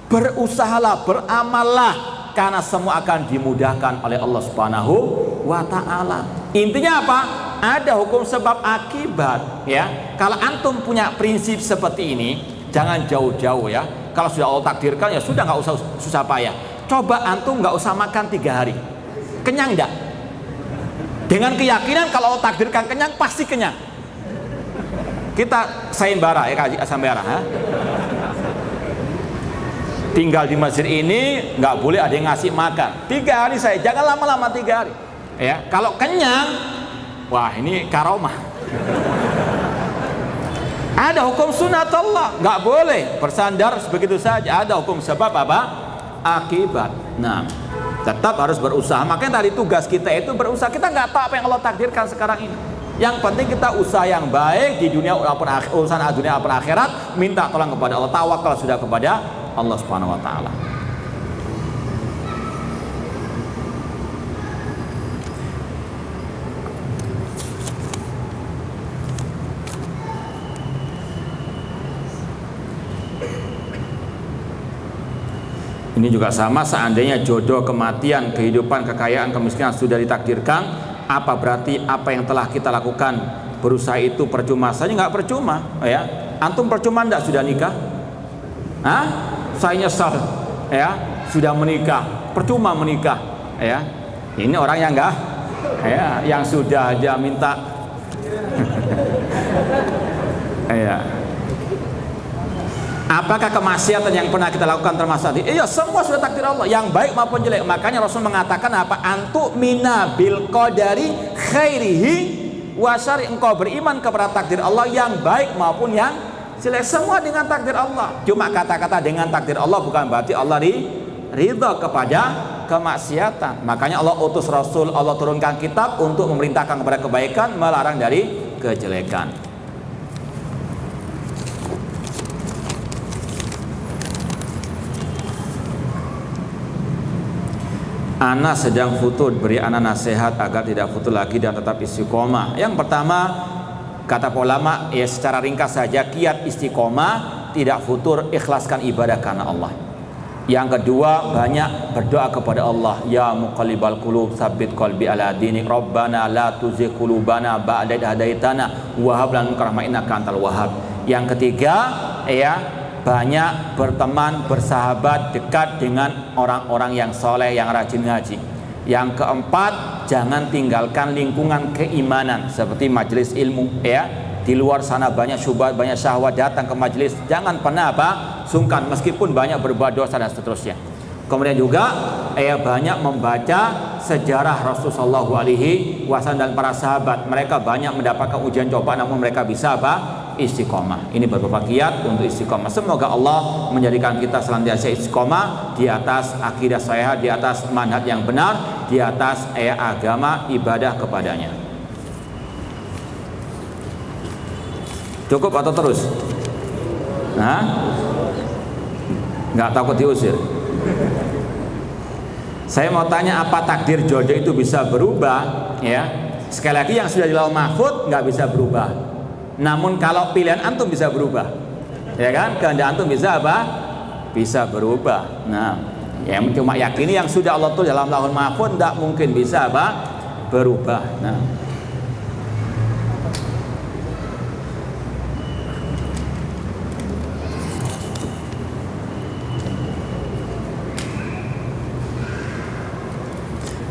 Berusahalah, beramallah, karena semua akan dimudahkan oleh Allah Subhanahu wa taala. Intinya apa? Ada hukum sebab akibat ya. Kalau antum punya prinsip seperti ini, jangan jauh-jauh ya. Kalau sudah Allah takdirkan ya sudah, nggak usah susah payah. Coba antum nggak usah makan 3 hari. Kenyang enggak? Dengan keyakinan kalau Allah takdirkan kenyang, pasti kenyang. Kita sayembara ya, kaji sayembara. Tinggal di masjid ini nggak boleh ada yang ngasih makan 3 hari saya, jangan lama-lama 3 hari. Ya, kalau kenyang, wah ini karomah. Ada hukum sunatullah, nggak boleh bersandar begitu saja. Ada hukum sebab apa? Akibat. Nah, tetap harus berusaha. Makanya tadi tugas kita itu berusaha. Kita nggak tahu apa yang Allah takdirkan sekarang ini. Yang penting kita usaha yang baik di dunia maupun urusan dunia maupun akhirat. Minta tolong kepada Allah, tawakal sudah kepada Allah Subhanahu wa taala. Ini juga sama, seandainya jodoh, kematian, kehidupan, kekayaan, kemiskinan sudah ditakdirkan, apa berarti apa yang telah kita lakukan berusaha itu percuma saja? Nggak percuma ya. Antum percuma enggak sudah nikah? Saya nyesal ya, sudah menikah, percuma menikah ya. Ini orang yang enggak ya, yang sudah aja minta ya. Apakah kemaksiatan yang pernah kita lakukan termasuk tadi? Iya, semua sudah takdir Allah, yang baik maupun jelek. Makanya Rasul mengatakan apa? Antu mina bil qadari khairihi wa syarri. Engkau beriman kepada takdir Allah yang baik maupun yang jelek, semua dengan takdir Allah. Cuma kata-kata dengan takdir Allah bukan berarti Allah ridha kepada kemaksiatan. Makanya Allah utus Rasul, Allah turunkan kitab untuk memerintahkan kepada kebaikan, melarang dari kejelekan. Ana sedang futur, beri ana nasihat agar tidak futur lagi dan tetap istiqomah. Yang pertama, kata ulama ya secara ringkas saja, kiat istiqomah, tidak futur, ikhlaskan ibadah karena Allah. Yang kedua, banyak berdoa kepada Allah. Ya muqallibal qulub, tsabbit qalbi ala dinik. Rabbana la tuzigh qulubana ba'da idh hadaitana wa hab lana min ladunka rahmah innaka antal wahhab. Yang ketiga, ya banyak berteman, bersahabat dekat dengan orang-orang yang soleh, yang rajin ngaji. Yang keempat, jangan tinggalkan lingkungan keimanan seperti majelis ilmu ya. Di luar sana banyak syubhat, banyak syahwat, datang ke majelis jangan pernah sungkan meskipun banyak berbuat dosa dan seterusnya. Kemudian juga banyak membaca sejarah Rasulullah SAW dan para sahabat. Mereka banyak mendapatkan ujian coba, namun mereka bisa istiqomah. Ini beberapa kiat untuk istiqomah. Semoga Allah menjadikan kita senantiasa istiqomah di atas akidah sahih, di atas manhaj yang benar, di atas agama ibadah kepadanya. Cukup atau terus? Hah? Nggak takut diusir? Saya mau tanya, apa takdir jodoh itu bisa berubah? Ya, sekali lagi yang sudah di lauh mahfud nggak bisa berubah. Namun kalau pilihan antum bisa berubah, ya kan? Kehendak antum bisa apa? Bisa berubah. Nah, yang cuma yakini yang sudah Allah tulis dalam lauh mahfud nggak mungkin bisa apa? Berubah. Nah,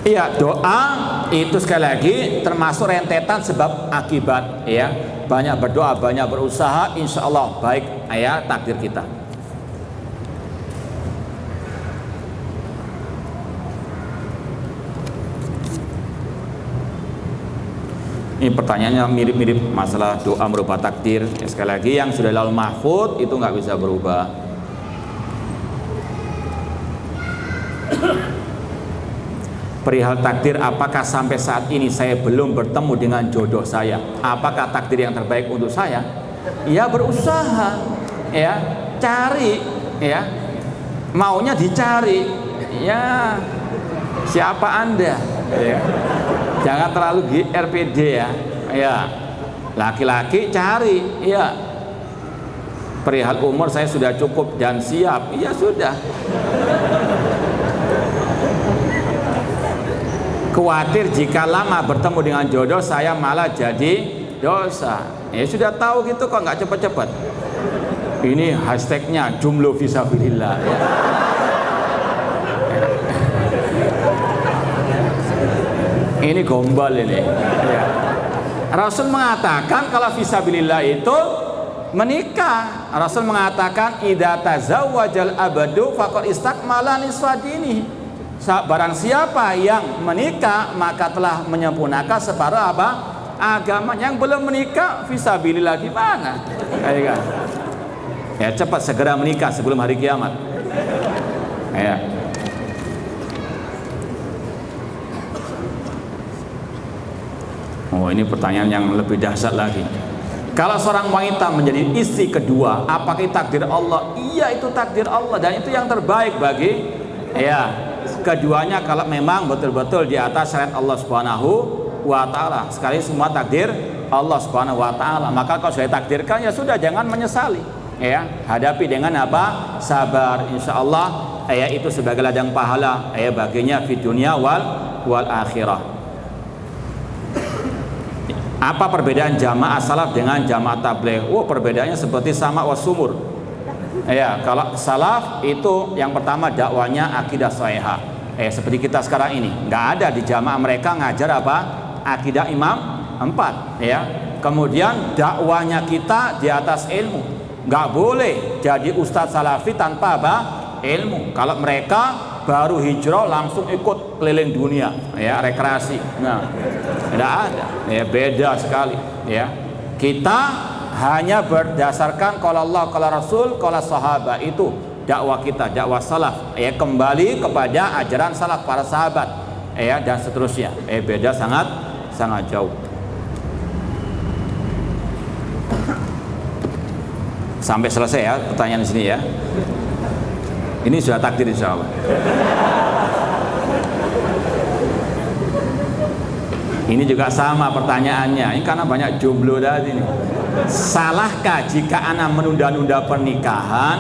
iya, doa itu sekali lagi termasuk rentetan sebab akibat, ya. Banyak berdoa, banyak berusaha, insya Allah baik, ya, takdir kita. Ini pertanyaannya mirip-mirip masalah doa merubah takdir. Ya, sekali lagi yang sudah lalu mahfud itu nggak bisa berubah. Perihal takdir, apakah sampai saat ini saya belum bertemu dengan jodoh saya? Apakah takdir yang terbaik untuk saya? Ya, berusaha, ya, cari, ya, maunya dicari, ya. Siapa Anda? Ya. Jangan terlalu RPD, ya. Ya, laki-laki cari, ya. Perihal umur saya sudah cukup dan siap, ya sudah. Khawatir jika lama bertemu dengan jodoh saya malah jadi dosa. Ya sudah tahu gitu kok nggak cepet-cepet. Ini hashtagnya jumlo fisabilillah. Ya. Ini gombal ini. Ya. Rasul mengatakan kalau fisabilillah itu menikah. Rasul mengatakan idza tazawwajal abadu faqad istakmala nisfa dinihi. Barang siapa yang menikah maka telah menyempurnakan separuh apa? Agama. Yang belum menikah fisabilillah gimana? Ya, cepat segera menikah sebelum hari kiamat. Ya. Oh, ini pertanyaan yang lebih dahsyat lagi. Kalau seorang wanita menjadi istri kedua, apakah takdir Allah? Iya, itu takdir Allah dan itu yang terbaik bagi, ya, keduanya kalau memang betul-betul di atas syariat Allah Subhanahu wa taala. Sekali semua takdir Allah Subhanahu wa taala. Maka kalau sudah takdirkan ya sudah, jangan menyesali. Ya, hadapi dengan apa? Sabar, insyaallah ya itu sebagai ladang pahala ya baginya di dunia wal akhirah. Apa perbedaan jamaah salaf dengan jamaah tabligh? Oh, perbedaannya seperti sama wasumur. Ya, kalau salaf itu yang pertama dakwanya akidah shahihah. Seperti kita sekarang ini, nggak ada di jamaah mereka ngajar apa? Akidah Imam 4, ya. Kemudian dakwanya kita di atas ilmu. Nggak boleh jadi ustadz salafi tanpa apa? Ilmu. Kalau mereka baru hijrah langsung ikut keliling dunia, ya, rekreasi. Nah, tidak ada. Ya, beda sekali, ya. Kita hanya berdasarkan qala Allah, qala Rasul, qala sahabat, itu dakwah kita, dakwah salaf, ya, kembali kepada ajaran salaf para sahabat, ya, dan seterusnya. Beda sangat jauh. Sampai selesai ya pertanyaan di sini ya. Ini sudah takdir insyaallah. Ini juga sama pertanyaannya. Ini karena banyak jomblo tadi nih. Salahkah jika Anda menunda-nunda pernikahan?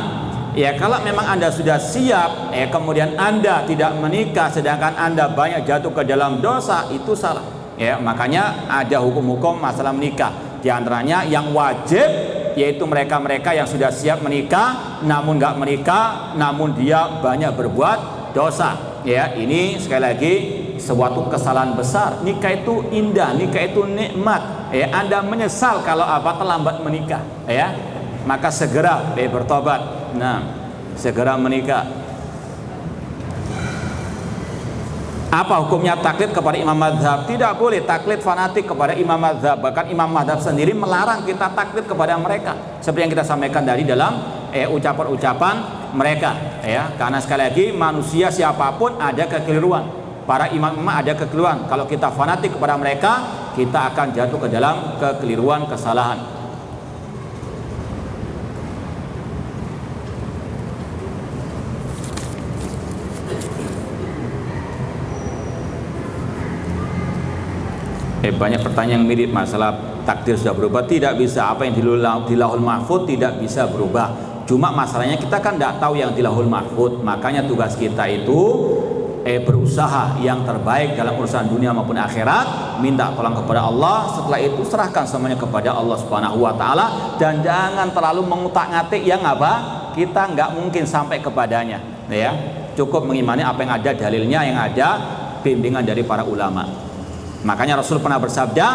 Ya, kalau memang Anda sudah siap, kemudian Anda tidak menikah sedangkan Anda banyak jatuh ke dalam dosa, itu salah. Ya, makanya ada hukum-hukum masalah menikah. Di antaranya yang wajib yaitu mereka-mereka yang sudah siap menikah namun nggak menikah, namun dia banyak berbuat dosa. Ya, ini sekali lagi suatu kesalahan besar. Nikah itu indah, nikah itu nikmat. Ya, Anda menyesal kalau apa terlambat menikah, ya. Maka segera bertobat. Nah, segera menikah. Apa hukumnya taklid kepada imam mazhab? Tidak boleh taklid fanatik kepada imam mazhab. Bahkan imam mazhab sendiri melarang kita taklid kepada mereka. Seperti yang kita sampaikan tadi dalam ucapan-ucapan mereka, ya. Karena sekali lagi manusia siapapun ada kekeliruan. Para imam-imam ada kekeliruan. Kalau kita fanatik kepada mereka, kita akan jatuh ke dalam kekeliruan, kesalahan. Banyak pertanyaan yang mirip masalah takdir sudah berubah. Tidak bisa, apa yang di Lauhul Mahfuz tidak bisa berubah. Cuma masalahnya kita kan tidak tahu yang di Lauhul Mahfuz. Makanya tugas kita itu berusaha yang terbaik dalam urusan dunia maupun akhirat, minta tolong kepada Allah. Setelah itu serahkan semuanya kepada Allah Subhanahu wa taala, dan jangan terlalu mengutak-ngatik yang apa kita nggak mungkin sampai kepadanya, ya. Cukup mengimani apa yang ada dalilnya, yang ada bimbingan dari para ulama. Makanya Rasul pernah bersabda,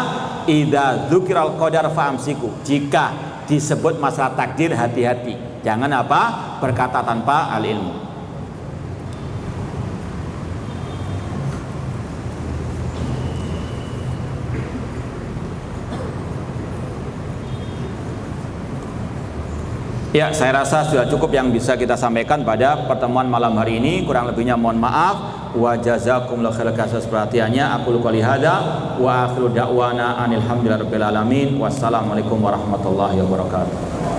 idza dzukiral qadar fa'amsiku. Jika disebut masalah takdir, hati-hati, jangan apa berkata tanpa al-ilmu. Ya, saya rasa sudah cukup yang bisa kita sampaikan pada pertemuan malam hari ini. Kurang lebihnya mohon maaf. Wa jazakumullahu khairan atas perhatiannya. Aku qouli hadza wa akhiru da'wana anil hamdulillahirabbil alamin. Wassalamualaikum warahmatullahi wabarakatuh.